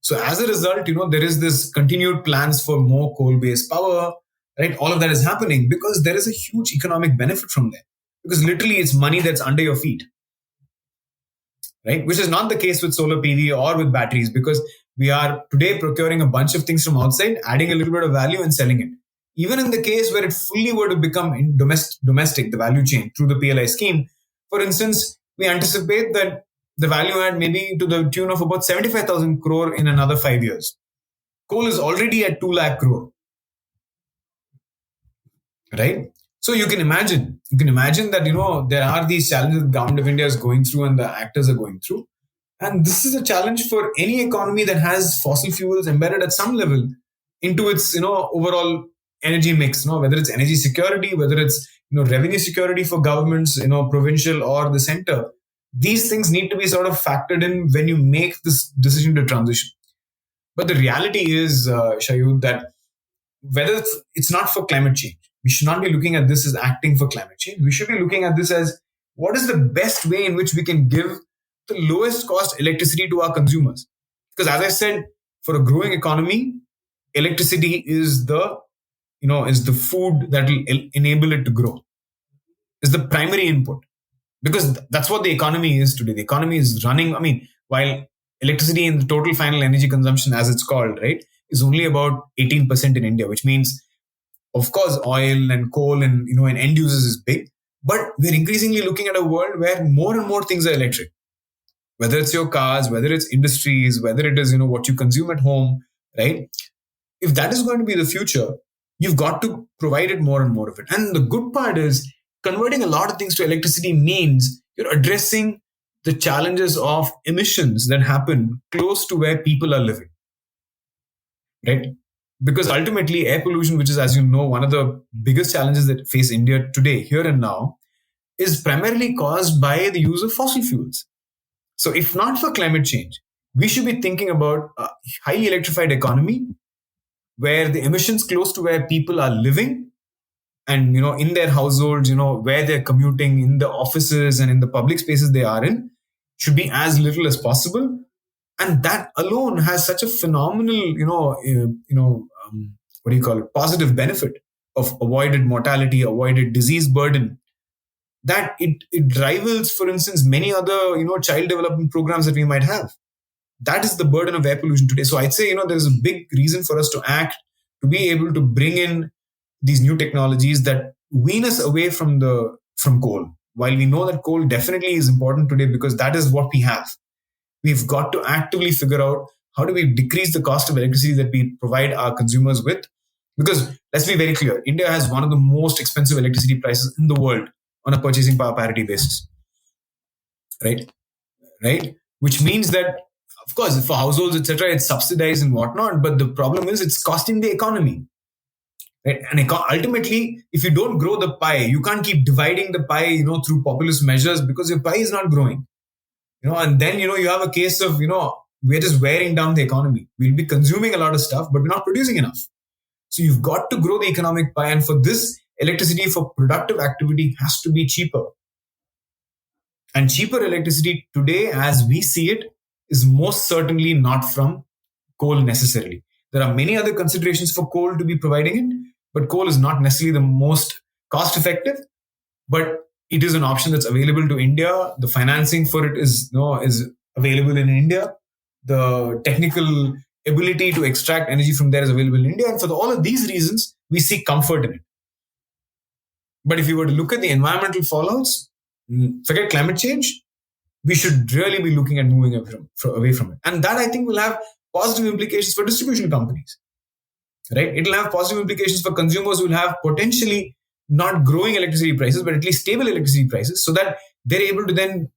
So as a result, there is this continued plans for more coal-based power, right? All of that is happening because there is a huge economic benefit from there. Because literally it's money that's under your feet, right? Which is not the case with solar PV or with batteries, because we are today procuring a bunch of things from outside, adding a little bit of value and selling it. Even in the case where it fully were to become domestic, the value chain through the PLI scheme, for instance, we anticipate that the value add may be to the tune of about 75,000 crore in another 5 years. Coal is already at 2 lakh crore, right? So you can imagine that, there are these challenges the government of India is going through and the actors are going through. And this is a challenge for any economy that has fossil fuels embedded at some level into its, overall energy mix, whether it's energy security, whether it's, revenue security for governments, provincial or the center. These things need to be sort of factored in when you make this decision to transition. But the reality is, Shayud, that whether it's not for climate change, we should not be looking at this as acting for climate change. We should be looking at this as what is the best way in which we can give the lowest cost electricity to our consumers. Because as I said, for a growing economy, electricity is the food that will enable it to grow, is the primary input. Because that's what the economy is today. The economy is running, while electricity in the total final energy consumption, as it's called, right, is only about 18% in India, which means, of course, oil and coal and, and end users is big. But we're increasingly looking at a world where more and more things are electric. Whether it's your cars, whether it's industries, whether it is, what you consume at home, right? if that is going to be the future, you've got to provide it more and more of it. And the good part is converting a lot of things to electricity means you're addressing the challenges of emissions that happen close to where people are living, right? Because ultimately, air pollution, which is, as you know, one of the biggest challenges that face India today, here and now, is primarily caused by the use of fossil fuels. So, if not for climate change, we should be thinking about a highly electrified economy where the emissions close to where people are living and in their households, where they're commuting, in the offices and in the public spaces they are in, should be as little as possible. And that alone has such a phenomenal what do you call it, positive benefit of avoided mortality, avoided disease burden, that it rivals, for instance, many other child development programs that we might have. That is the burden of air pollution today. So I'd say there's a big reason for us to act, to be able to bring in these new technologies that wean us away from coal. While we know that coal definitely is important today because that is what we have, we've got to actively figure out how do we decrease the cost of electricity that we provide our consumers with. Because let's be very clear, India has one of the most expensive electricity prices in the world on a purchasing power parity basis, right? Right? Which means that, of course, for households, etc., it's subsidized and whatnot. But the problem is it's costing the economy. Right? And ultimately, if you don't grow the pie, you can't keep dividing the pie, through populist measures because your pie is not growing. And then, you have a case of, we're just wearing down the economy. We'll be consuming a lot of stuff, but we're not producing enough. So you've got to grow the economic pie. And for this, electricity for productive activity has to be cheaper. And cheaper electricity today, as we see it, is most certainly not from coal necessarily. There are many other considerations for coal to be providing it, but coal is not necessarily the most cost effective, but it is an option that's available to India. The financing for it is available in India. The technical ability to extract energy from there is available in India. And for all of these reasons, we see comfort in it. But if you were to look at the environmental fallouts, forget climate change, we should really be looking at moving away from it. And that, I think, will have positive implications for distribution companies. Right? It will have positive implications for consumers who will have potentially not growing electricity prices, but at least stable electricity prices, so that they're able to then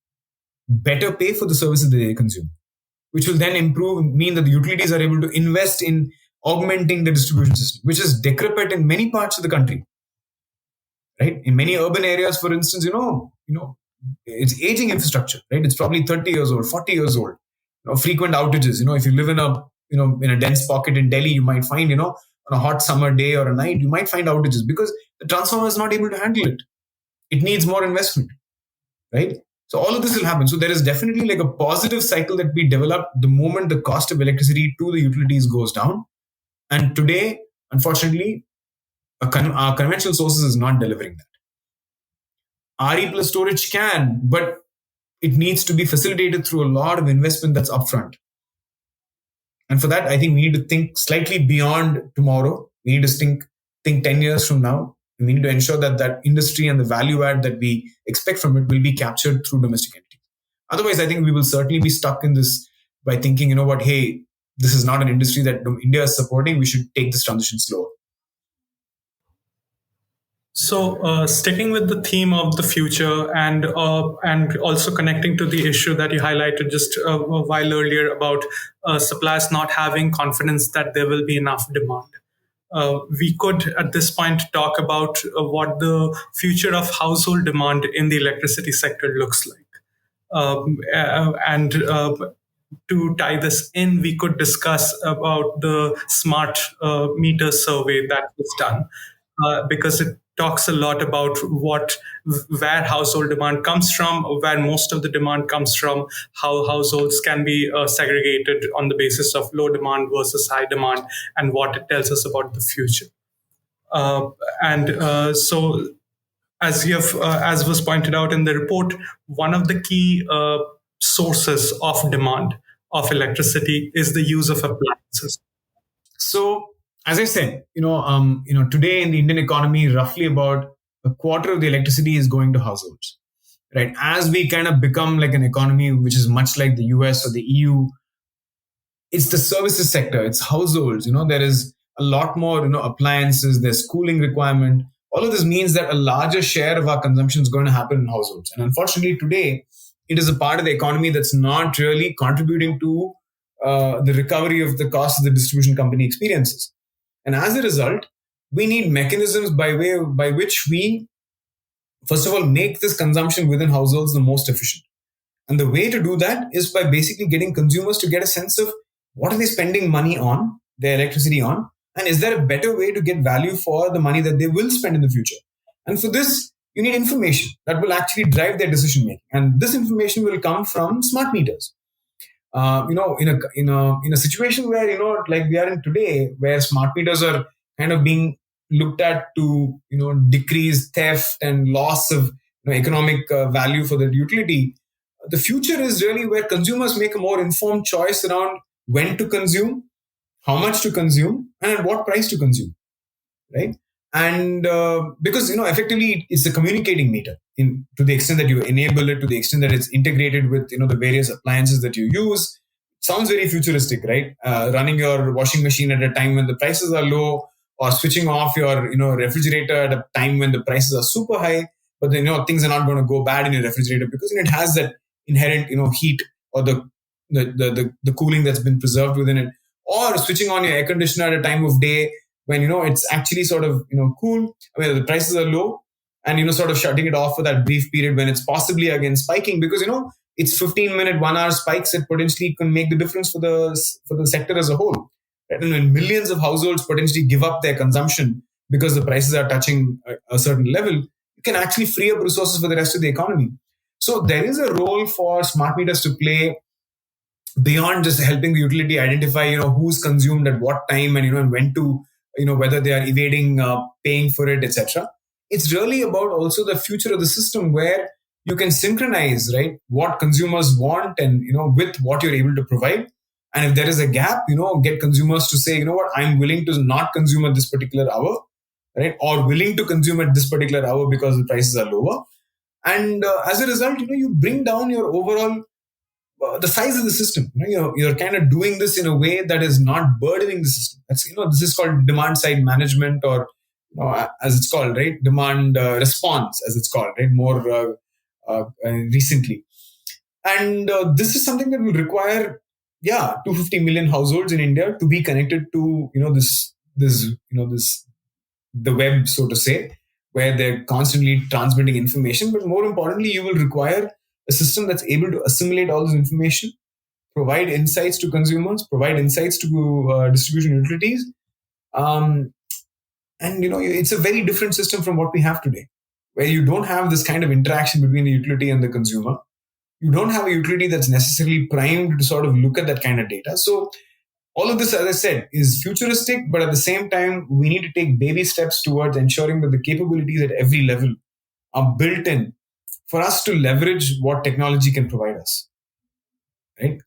better pay for the services that they consume, which will then mean that the utilities are able to invest in augmenting the distribution system, which is decrepit in many parts of the country. Right? In many urban areas, for instance, it's aging infrastructure, right? It's probably 30 years old, 40 years old. Frequent outages. If you live in a dense pocket in Delhi, you might find, on a hot summer day or a night, you might find outages because the transformer is not able to handle it. It needs more investment, right? So all of this will happen. So there is definitely like a positive cycle that we develop the moment the cost of electricity to the utilities goes down. And today, unfortunately, our conventional sources is not delivering that. RE plus storage can, but it needs to be facilitated through a lot of investment that's upfront. And for that, I think we need to think slightly beyond tomorrow. We need to think 10 years from now. And we need to ensure that that industry and the value add that we expect from it will be captured through domestic entities. Otherwise, I think we will certainly be stuck in this by thinking, hey, this is not an industry that India is supporting. We should take this transition slower. So, sticking with the theme of the future and also connecting to the issue that you highlighted just a while earlier about suppliers not having confidence that there will be enough demand. We could, at this point, talk about what the future of household demand in the electricity sector looks like. And to tie this in, we could discuss about the smart meter survey that was done, because it talks a lot about where household demand comes from, where most of the demand comes from, how households can be segregated on the basis of low demand versus high demand, and what it tells us about the future. So, as was pointed out in the report, one of the key sources of demand of electricity is the use of appliances. So, as I said, today in the Indian economy, roughly about a quarter of the electricity is going to households, right? As we kind of become like an economy which is much like the US or the EU, it's the services sector, it's households. There is a lot more appliances. There's cooling requirement. All of this means that a larger share of our consumption is going to happen in households. And unfortunately, today it is a part of the economy that's not really contributing to the recovery of the cost of the distribution company experiences. And as a result, we need mechanisms by which we, first of all, make this consumption within households the most efficient. And the way to do that is by basically getting consumers to get a sense of what are they spending money on, their electricity on, and is there a better way to get value for the money that they will spend in the future. And for this, you need information that will actually drive their decision making. And this information will come from smart meters. In a situation where, like we are in today, where smart meters are kind of being looked at to, decrease theft and loss of economic value for the utility. The future is really where consumers make a more informed choice around when to consume, how much to consume, and at what price to consume, right? And because effectively it's a communicating meter to the extent that you enable it, to the extent that it's integrated with the various appliances that you use. Sounds very futuristic, right? Running your washing machine at a time when the prices are low, or switching off your refrigerator at a time when the prices are super high. But then things are not going to go bad in your refrigerator because it has that inherent heat or the cooling that's been preserved within it. Or switching on your air conditioner at a time of day when it's actually sort of cool, where the prices are low, and sort of shutting it off for that brief period when it's possibly again spiking, because it's 15-minute 1 hour spikes that potentially can make the difference for the sector as a whole. Right? And when millions of households potentially give up their consumption because the prices are touching a certain level, you can actually free up resources for the rest of the economy. So there is a role for smart meters to play beyond just helping the utility identify who's consumed at what time and when to whether they are evading paying for it, etc. It's really about also the future of the system, where you can synchronize, right, what consumers want and with what you're able to provide. And if there is a gap, get consumers to say, what, I'm willing to not consume at this particular hour, right, or willing to consume at this particular hour because the prices are lower. And as a result, you bring down your overall the size of the system. You're kind of doing this in a way that is not burdening the system. That's this is called demand side management, or as it's called, right, demand response, as it's called, right, more recently. And this is something that will require 250 million households in India to be connected to this the web, so to say, where they're constantly transmitting information. But more importantly, you will require a system that's able to assimilate all this information, provide insights to consumers, provide insights to distribution utilities. And it's a very different system from what we have today, where you don't have this kind of interaction between the utility and the consumer. You don't have a utility that's necessarily primed to sort of look at that kind of data. So all of this, as I said, is futuristic, but at the same time, we need to take baby steps towards ensuring that the capabilities at every level are built in for us to leverage what technology can provide us. Right?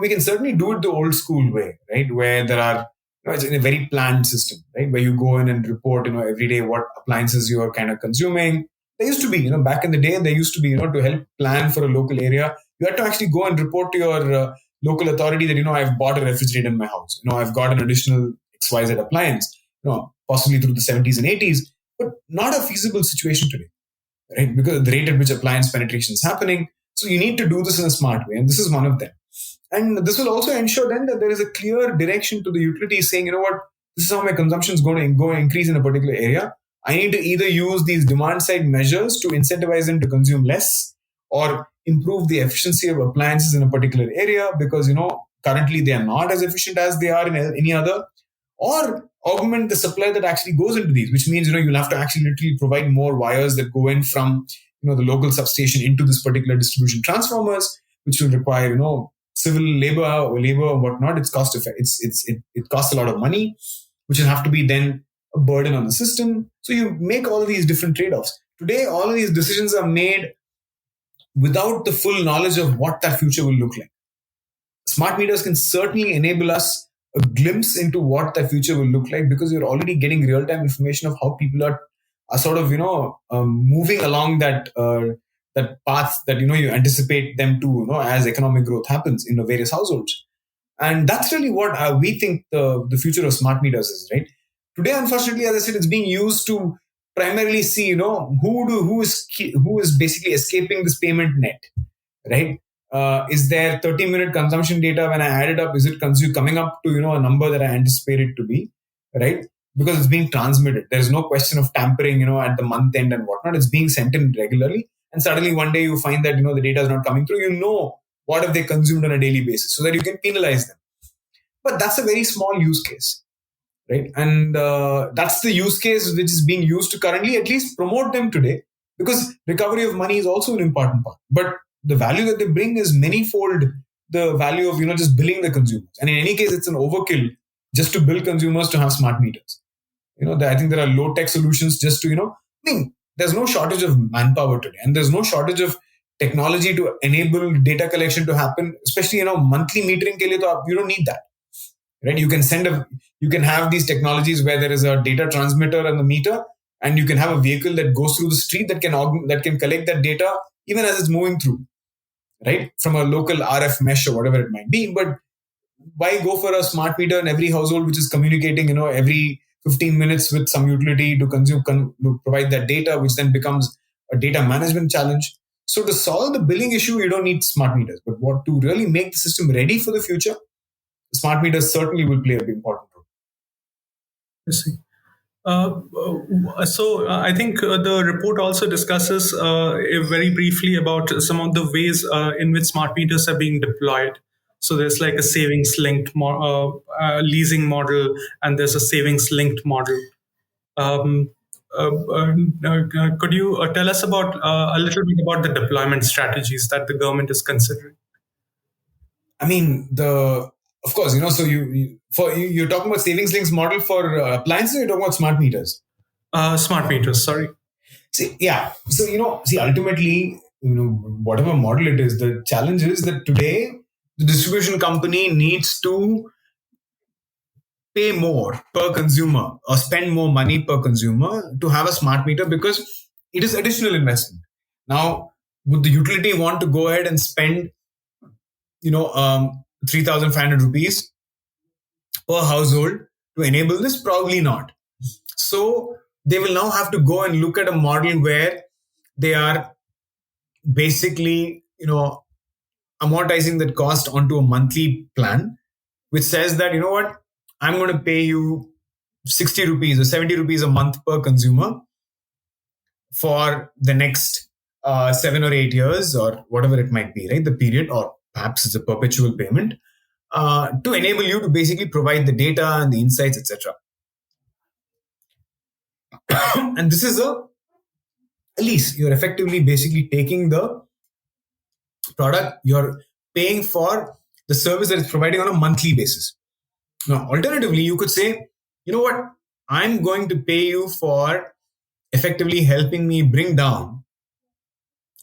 We can certainly do it the old school way, right? Where there are, it's in a very planned system, right? Where you go in and report, every day what appliances you are kind of consuming. There used to be, back in the day, there used to be, to help plan for a local area, you had to actually go and report to your local authority that, I've bought a refrigerator in my house. I've got an additional XYZ appliance, possibly through the 70s and 80s, but not a feasible situation today, right? Because of the rate at which appliance penetration is happening. So you need to do this in a smart way. And this is one of them. And this will also ensure then that there is a clear direction to the utility saying, what, this is how my consumption is going to increase in a particular area. I need to either use these demand side measures to incentivize them to consume less, or improve the efficiency of appliances in a particular area because, currently they are not as efficient as they are in any other, or augment the supply that actually goes into these, which means, you'll have to actually literally provide more wires that go in from, the local substation into this particular distribution transformers, which will require, civil labor or whatnot. It's cost effective. It costs a lot of money, which will have to be then a burden on the system. So you make all of these different trade-offs. Today, all of these decisions are made without the full knowledge of what that future will look like. Smart meters can certainly enable us a glimpse into what that future will look like, because you're already getting real-time information of how people are sort of, moving along that path that, you anticipate them to, as economic growth happens in the various households. And that's really what we think the future of smart meters is, right? Today, unfortunately, as I said, it's being used to primarily see, who is basically escaping this payment net, right? Is there 30-minute consumption data? When I add it up, is it coming up to a number that I anticipate it to be, right? Because it's being transmitted. There is no question of tampering, at the month end and whatnot. It's being sent in regularly, and suddenly one day you find that the data is not coming through. What have they consumed on a daily basis, so that you can penalize them. But that's a very small use case, right? And that's the use case which is being used to currently at least promote them today, because recovery of money is also an important part. But the value that they bring is manyfold the value of just billing the consumers. And in any case, it's an overkill just to bill consumers to have smart meters. I think there are low tech solutions just to there's no shortage of manpower today, and there's no shortage of technology to enable data collection to happen. Especially monthly metering ke liye to you don't need that, right? You can have these technologies where there is a data transmitter and the meter, and you can have a vehicle that goes through the street that can collect that data even as it's moving through, right? From a local RF mesh or whatever it might be. But why go for a smart meter in every household which is communicating, every 15 minutes with some utility to to provide that data, which then becomes a data management challenge. So to solve the billing issue, you don't need smart meters. But what to really make the system ready for the future, smart meters certainly will play a big important role. I see. I think the report also discusses very briefly about some of the ways in which smart meters are being deployed. So there's like a savings linked leasing model, and there's a savings linked model. Um, could you tell us about a little bit about the deployment strategies that the government is considering? I mean, of course, so you're talking about savings links model for appliances, or you're talking about smart meters? Smart meters, sorry. See, yeah. So, ultimately, whatever model it is, the challenge is that today the distribution company needs to pay more per consumer or spend more money per consumer to have a smart meter, because it is additional investment. Now, would the utility want to go ahead and spend 3,500 rupees per household to enable this? Probably not. So they will now have to go and look at a model where they are basically amortizing that cost onto a monthly plan, which says that I'm going to pay you 60 rupees or 70 rupees a month per consumer for the next 7 or 8 years, or whatever it might be, right? The period, or perhaps it's a perpetual payment, to enable you to basically provide the data and the insights, etc. And this is a lease. You're effectively basically taking the product, you're paying for the service that it's providing on a monthly basis. Now, alternatively, you could say, I'm going to pay you for effectively helping me bring down,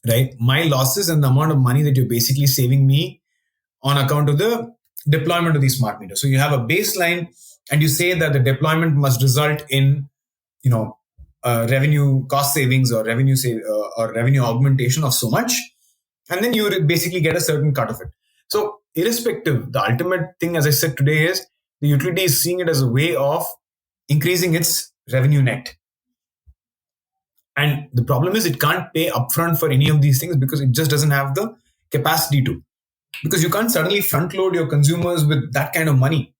right, my losses and the amount of money that you're basically saving me on account of the deployment of these smart meters. So you have a baseline, and you say that the deployment must result in, revenue cost savings or revenue augmentation of so much, and then you basically get a certain cut of it. So irrespective, the ultimate thing, as I said today, is the utility is seeing it as a way of increasing its revenue net. And the problem is it can't pay upfront for any of these things because it just doesn't have the capacity to. Because you can't suddenly front load your consumers with that kind of money,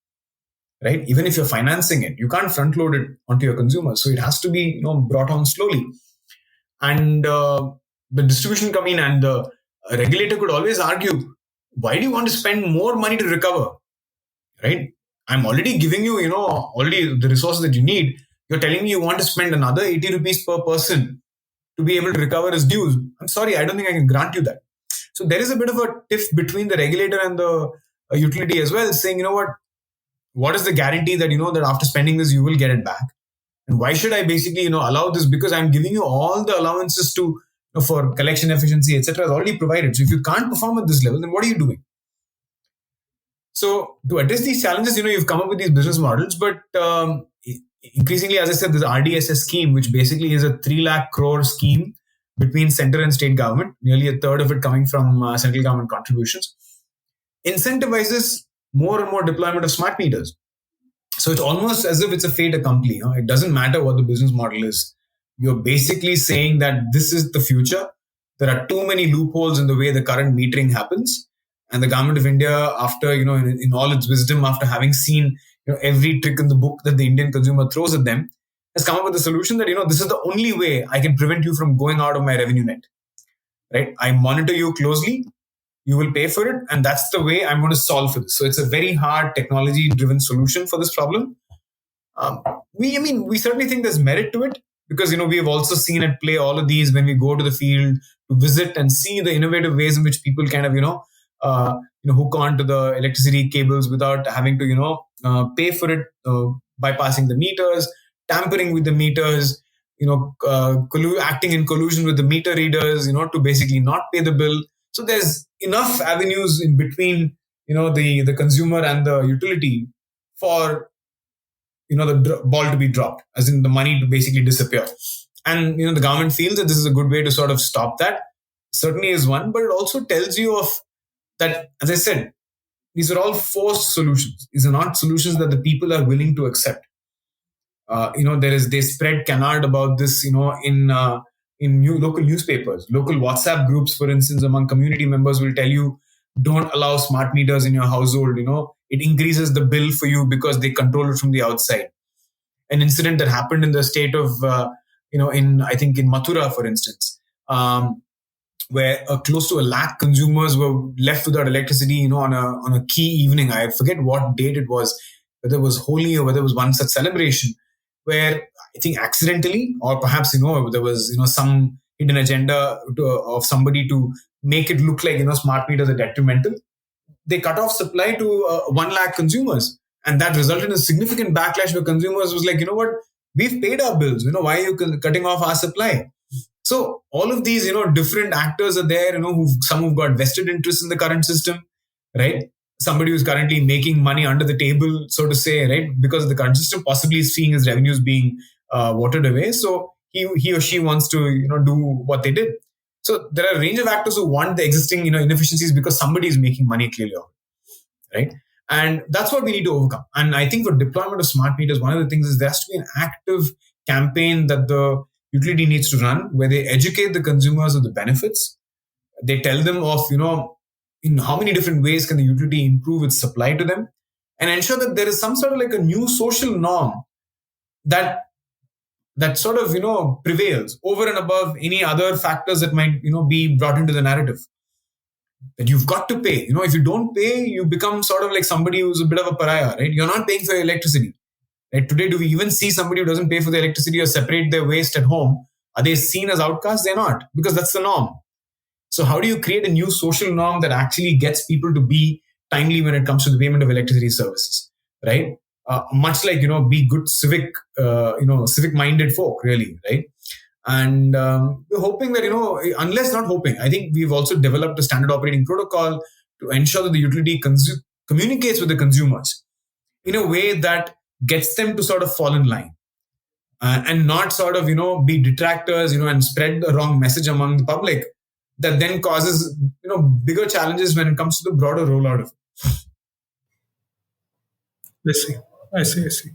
right? Even if you're financing it, you can't front load it onto your consumers. So it has to be brought on slowly. And the distribution company and the regulator could always argue, why do you want to spend more money to recover, right? I'm already giving you, already the resources that you need. You're telling me you want to spend another 80 rupees per person to be able to recover his dues. I'm sorry, I don't think I can grant you that. So there is a bit of a tiff between the regulator and the utility as well, saying, what is the guarantee that, that after spending this, you will get it back? And why should I basically, allow this? Because I'm giving you all the allowances to, for collection efficiency, etc. is already provided. So if you can't perform at this level, then what are you doing? So to address these challenges, you've come up with these business models, but increasingly, as I said, this RDSS scheme, which basically is a 3 lakh crore scheme between center and state government, nearly a third of it coming from central government contributions, incentivizes more and more deployment of smart meters. So it's almost as if it's a fait accompli. It doesn't matter what the business model is. You're basically saying that this is the future. There are too many loopholes in the way the current metering happens. And the government of India, after, in all its wisdom, after having seen, every trick in the book that the Indian consumer throws at them, has come up with a solution that, this is the only way I can prevent you from going out of my revenue net. Right? I monitor you closely. You will pay for it, and that's the way I'm going to solve for this. So it's a very hard technology-driven solution for this problem. We certainly think there's merit to it, because we have also seen it play all of these when we go to the field to visit and see the innovative ways in which people kind of hook onto the electricity cables without having to pay for it, bypassing the meters, tampering with the meters, acting in collusion with the meter readers, to basically not pay the bill. So there's enough avenues in between, the consumer and the utility for, the ball to be dropped, as in the money to basically disappear. And, the government feels that this is a good way to sort of stop that. Certainly is one, but it also tells you of that, as I said, these are all forced solutions. These are not solutions that the people are willing to accept. They spread canard about this, in local newspapers, local WhatsApp groups, for instance, among community members will tell you, don't allow smart meters in your household. It increases the bill for you because they control it from the outside. An incident that happened in the state of, I think in Mathura, for instance, where close to 1 lakh consumers were left without electricity, on a key evening. I forget what date it was, whether it was Holi or whether it was one such celebration, where I think accidentally, or perhaps, there was, some hidden agenda of somebody to make it look like, smart meters are detrimental. They cut off supply to 1 lakh consumers. And that resulted in a significant backlash where consumers was like, what, we've paid our bills. Why are you cutting off our supply? So all of these, different actors are there, some who've got vested interests in the current system, right? Somebody who's currently making money under the table, so to say, right? Because of the current system, possibly seeing his revenues being watered away. So he or she wants to, do what they did. So there are a range of actors who want the existing, inefficiencies because somebody is making money clearly, right? And that's what we need to overcome. And I think for deployment of smart meters, one of the things is there has to be an active campaign that the utility needs to run, where they educate the consumers of the benefits. They tell them of, in how many different ways can the utility improve its supply to them, and ensure that there is some sort of like a new social norm that sort of, prevails over and above any other factors that might, be brought into the narrative. That you've got to pay. If you don't pay, you become sort of like somebody who's a bit of a pariah, right? You're not paying for your electricity. Right? Today, do we even see somebody who doesn't pay for the electricity or separate their waste at home? Are they seen as outcasts? They're not, because that's the norm. So how do you create a new social norm that actually gets people to be timely when it comes to the payment of electricity services, right? Much like, be good civic-minded folk, really, right? And we're hoping that, unless not hoping, I think we've also developed a standard operating protocol to ensure that the utility communicates with the consumers in a way that gets them to sort of fall in line. And not sort of, be detractors, and spread the wrong message among the public that then causes, bigger challenges when it comes to the broader rollout of it. I see.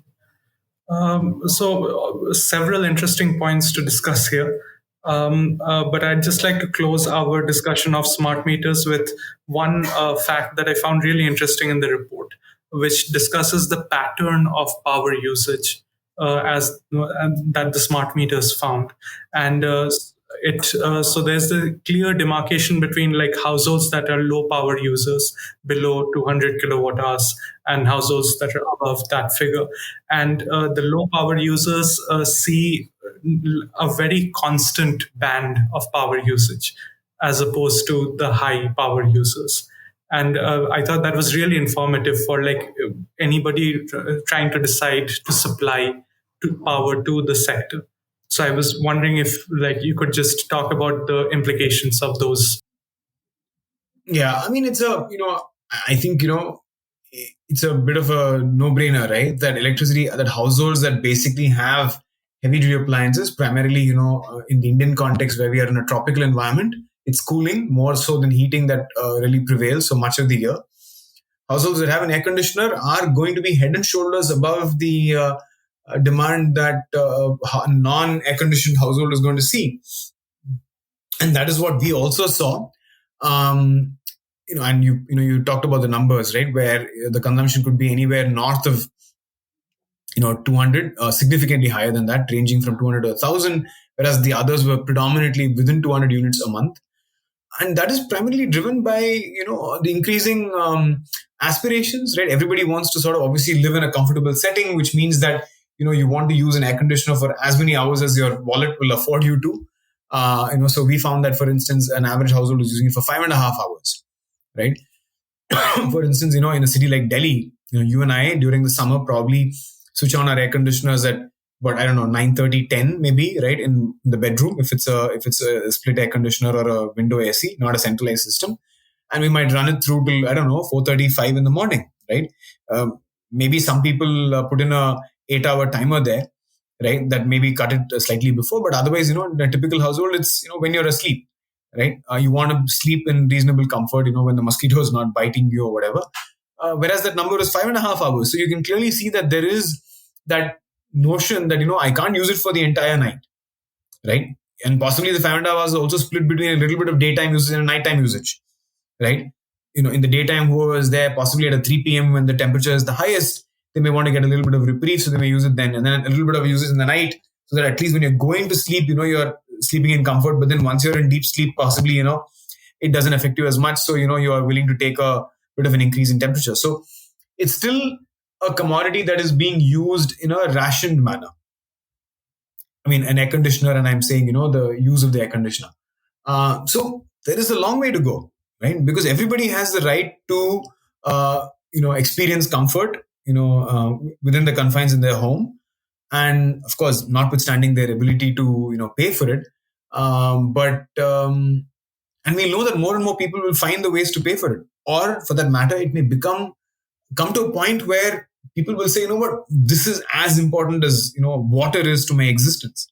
Several interesting points to discuss here. But I'd just like to close our discussion of smart meters with one fact that I found really interesting in the report, which discusses the pattern of power usage that the smart meters found. And so there's the clear demarcation between like households that are low power users below 200 kilowatt hours and households that are above that figure. And the low power users see a very constant band of power usage as opposed to the high power users. And I thought that was really informative for like anybody trying to decide to supply power to the sector. So I was wondering if like you could just talk about the implications of those. Yeah, I mean, I think, it's a bit of a no-brainer, right? That electricity, that households that basically have heavy-duty appliances, primarily, in the Indian context where we are in a tropical environment, it's cooling more so than heating that really prevails so much of the year. households that have an air conditioner are going to be head and shoulders above the demand that non-air conditioned household is going to see. And that is what we also saw. Um, and you talked about the numbers, right, where the consumption could be anywhere north of 200, significantly higher than that, ranging from 200 to 1,000, whereas the others were predominantly within 200 units a month. And that is primarily driven by the increasing aspirations, right? Everybody wants to sort of obviously live in a comfortable setting, which means that you want to use an air conditioner for as many hours as your wallet will afford you to. So we found that, for instance, an average household is using it for 5.5 hours, right? For instance, in a city like Delhi, you and I during the summer probably switch on our air conditioners at what, I don't know, 9:30, 10 maybe, right, in the bedroom, if it's a split air conditioner or a window AC, not a centralized system, and we might run it through till, I don't know, 4:35 in the morning, right? Maybe some people put in a 8-hour timer there, right, that maybe cut it slightly before, but otherwise, in a typical household, it's when you're asleep, right? You want to sleep in reasonable comfort, when the mosquito is not biting you or whatever. Whereas that number is 5.5 hours. So you can clearly see that there is that notion that I can't use it for the entire night, right? And possibly the 5.5 hours is also split between a little bit of daytime usage and a nighttime usage, right? In the daytime, whoever is there, possibly at a 3 p.m. when the temperature is the highest, they may want to get a little bit of reprieve, so they may use it then, and then a little bit of usage in the night, so that at least when you're going to sleep, you're sleeping in comfort. But then once you're in deep sleep, possibly it doesn't affect you as much, so you are willing to take a bit of an increase in temperature. So it's still a commodity that is being used in a rationed manner. I mean, an air conditioner, and I'm saying, the use of the air conditioner. So there is a long way to go, right? Because everybody has the right to, experience comfort, within the confines in their home. And of course, notwithstanding their ability to, pay for it. And we know that more and more people will find the ways to pay for it. Or for that matter, it may come to a point where people will say, what, this is as important as, water is to my existence.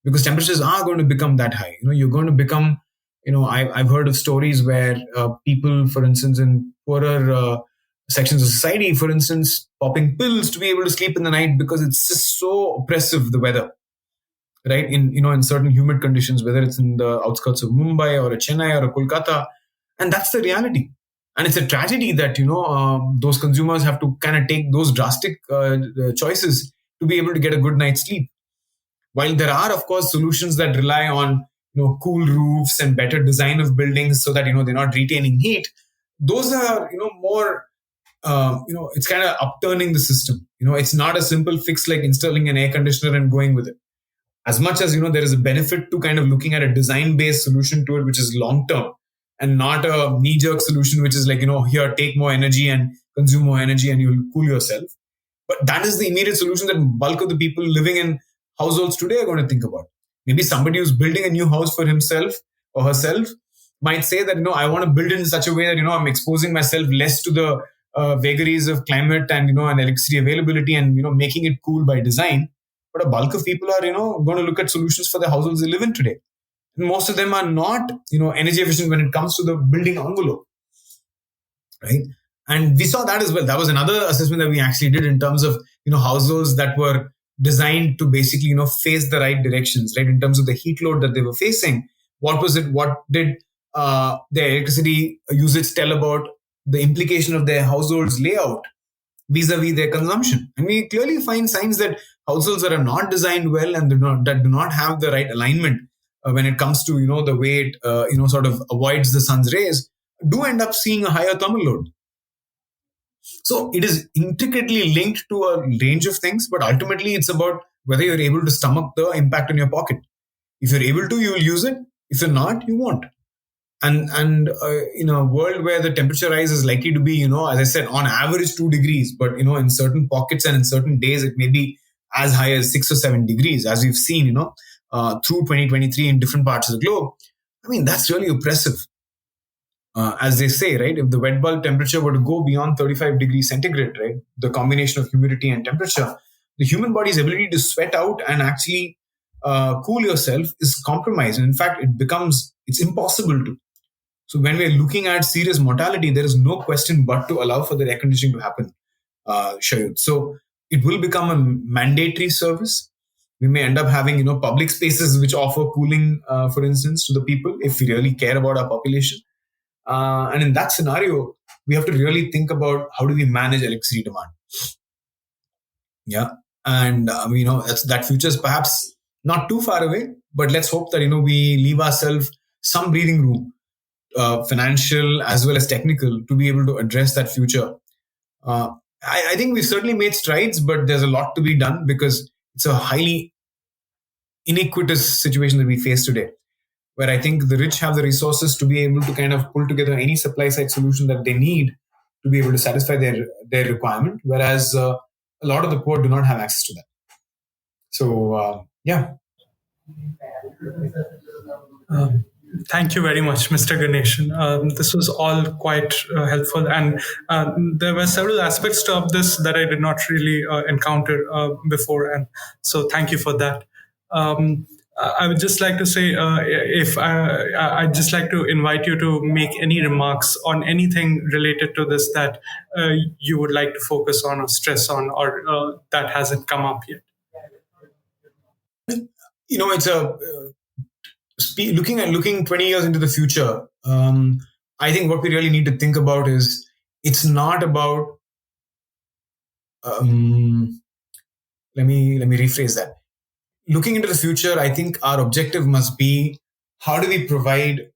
Because temperatures are going to become that high. You're going to become, I've heard of stories where people, for instance, in poorer sections of society, for instance, popping pills to be able to sleep in the night because it's just so oppressive, the weather, right? In certain humid conditions, whether it's in the outskirts of Mumbai or a Chennai or a Kolkata. And that's the reality. And it's a tragedy that, those consumers have to kind of take those drastic choices to be able to get a good night's sleep. While there are, of course, solutions that rely on, cool roofs and better design of buildings so that, they're not retaining heat, those are, more, it's kind of upturning the system. It's not a simple fix like installing an air conditioner and going with it. As much as, there is a benefit to kind of looking at a design-based solution to it, which is long-term, and not a knee-jerk solution, which is like, here, take more energy and consume more energy and you'll cool yourself. But that is the immediate solution that bulk of the people living in households today are going to think about. Maybe somebody who's building a new house for himself or herself might say that, I want to build it in such a way that, I'm exposing myself less to the vagaries of climate and, and electricity availability and, making it cool by design. But a bulk of people are, going to look at solutions for the households they live in today. And most of them are not, energy efficient when it comes to the building envelope, right? And we saw that as well. That was another assessment that we actually did in terms of, households that were designed to basically, face the right directions, right? In terms of the heat load that they were facing. What was it? What did their electricity usage tell about the implication of their household's layout vis-a-vis their consumption? And we clearly find signs that households that are not designed well and that do not have the right alignment when it comes to, the way it, sort of avoids the sun's rays, do end up seeing a higher thermal load. So it is intricately linked to a range of things, but ultimately it's about whether you're able to stomach the impact on your pocket. If you're able to, you will use it. If you're not, you won't. And in a world where the temperature rise is likely to be, as I said, on average 2 degrees, but, in certain pockets and in certain days, it may be as high as 6 or 7 degrees, as we've seen, through 2023 in different parts of the globe. I mean, that's really oppressive. As they say, right, if the wet bulb temperature were to go beyond 35 degrees centigrade, right, the combination of humidity and temperature, the human body's ability to sweat out and actually cool yourself is compromised. And in fact, it's impossible to. So when we're looking at serious mortality, there is no question but to allow for the air conditioning to happen, Shayud. So it will become a mandatory service. We may end up having, public spaces which offer cooling, for instance, to the people if we really care about our population. And in that scenario, we have to really think about how do we manage electricity demand. Yeah. And, that future is perhaps not too far away, but let's hope that, we leave ourselves some breathing room, financial as well as technical, to be able to address that future. I think we've certainly made strides, but there's a lot to be done because it's a highly iniquitous situation that we face today, where I think the rich have the resources to be able to kind of pull together any supply side solution that they need to be able to satisfy their requirement, whereas a lot of the poor do not have access to that. So, yeah. Thank you very much, Mr. Ganesan. This was all quite helpful, and there were several aspects of this that I did not really encounter before, and so thank you for that. I would just like to say, if I'd just like to invite you to make any remarks on anything related to this that you would like to focus on or stress on, or that hasn't come up yet. It's a looking 20 years into the future. I think what we really need to think about is it's not about. Let me rephrase that. Looking into the future, I think our objective must be how do we provide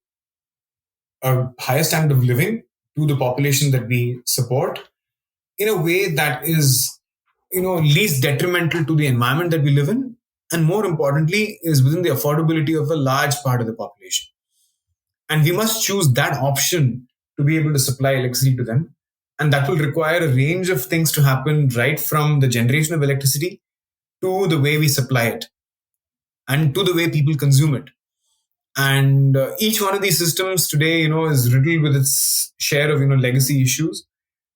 a higher standard of living to the population that we support in a way that is, least detrimental to the environment that we live in, and more importantly, is within the affordability of a large part of the population. And we must choose that option to be able to supply electricity to them. And that will require a range of things to happen, right from the generation of electricity to the way we supply it and to the way people consume it. And each one of these systems today, is riddled with its share of, legacy issues,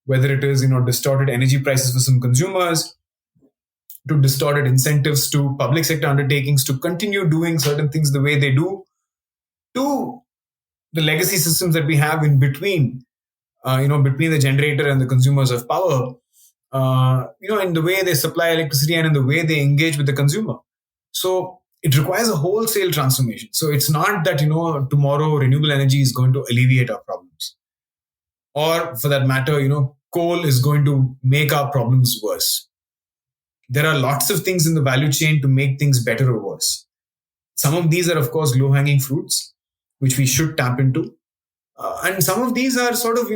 whether it is, distorted energy prices for some consumers, to distorted incentives to public sector undertakings to continue doing certain things the way they do, to the legacy systems that we have in between, between the generator and the consumers of power, in the way they supply electricity and in the way they engage with the consumer. So it requires a wholesale transformation. So it's not that, tomorrow renewable energy is going to alleviate our problems. Or for that matter, coal is going to make our problems worse. There are lots of things in the value chain to make things better or worse. Some of these are, of course, low-hanging fruits, which we should tap into. And some of these are sort of,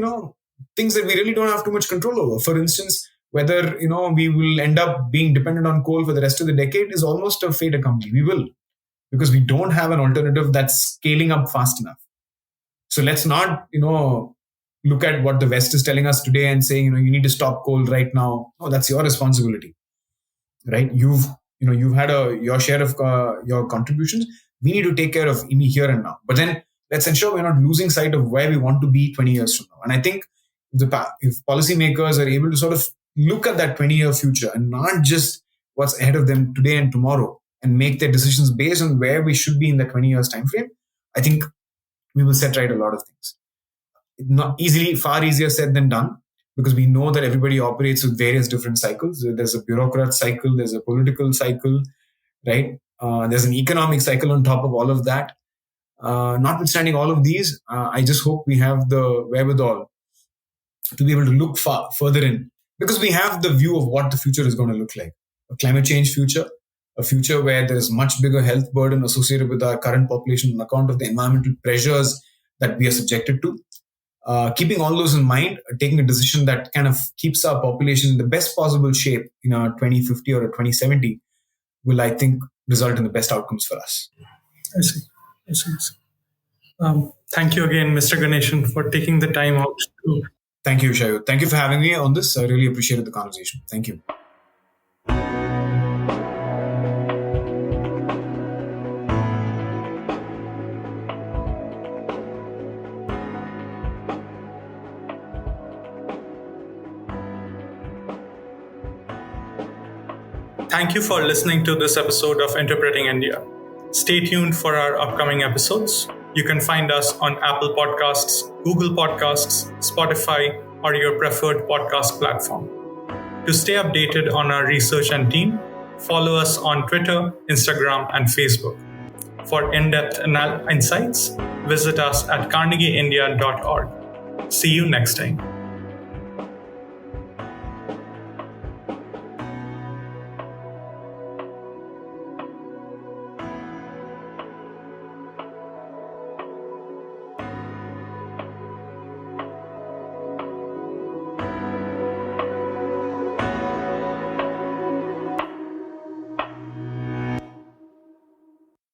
things that we really don't have too much control over. For instance, whether, we will end up being dependent on coal for the rest of the decade is almost a fait accompli. We will, because we don't have an alternative that's scaling up fast enough. So let's not, look at what the West is telling us today and saying, you need to stop coal right now. No, that's your responsibility, right? You've had your share of your contributions. We need to take care of me here and now. But then let's ensure we're not losing sight of where we want to be 20 years from now. And I think if policymakers are able to sort of look at that 20-year future and not just what's ahead of them today and tomorrow and make their decisions based on where we should be in the 20 years time frame, I think we will set right a lot of things. Not easily, far easier said than done, because we know that everybody operates with various different cycles. There's a bureaucrat cycle, there's a political cycle, right? There's an economic cycle on top of all of that. Notwithstanding all of these, I just hope we have the wherewithal to be able to look further in, because we have the view of what the future is going to look like. A climate change future, a future where there is much bigger health burden associated with our current population on account of the environmental pressures that we are subjected to. Keeping all those in mind, taking a decision that kind of keeps our population in the best possible shape in a 2050 or a 2070 will, I think, result in the best outcomes for us. I see. Thank you again, Mr. Ganesan, for taking the time out. Thank you, Shayu. Thank you for having me on this. I really appreciated the conversation. Thank you. Thank you for listening to this episode of Interpreting India. Stay tuned for our upcoming episodes. You can find us on Apple Podcasts, Google Podcasts, Spotify, or your preferred podcast platform. To stay updated on our research and team, follow us on Twitter, Instagram, and Facebook. For in-depth insights, visit us at carnegieindia.org. See you next time.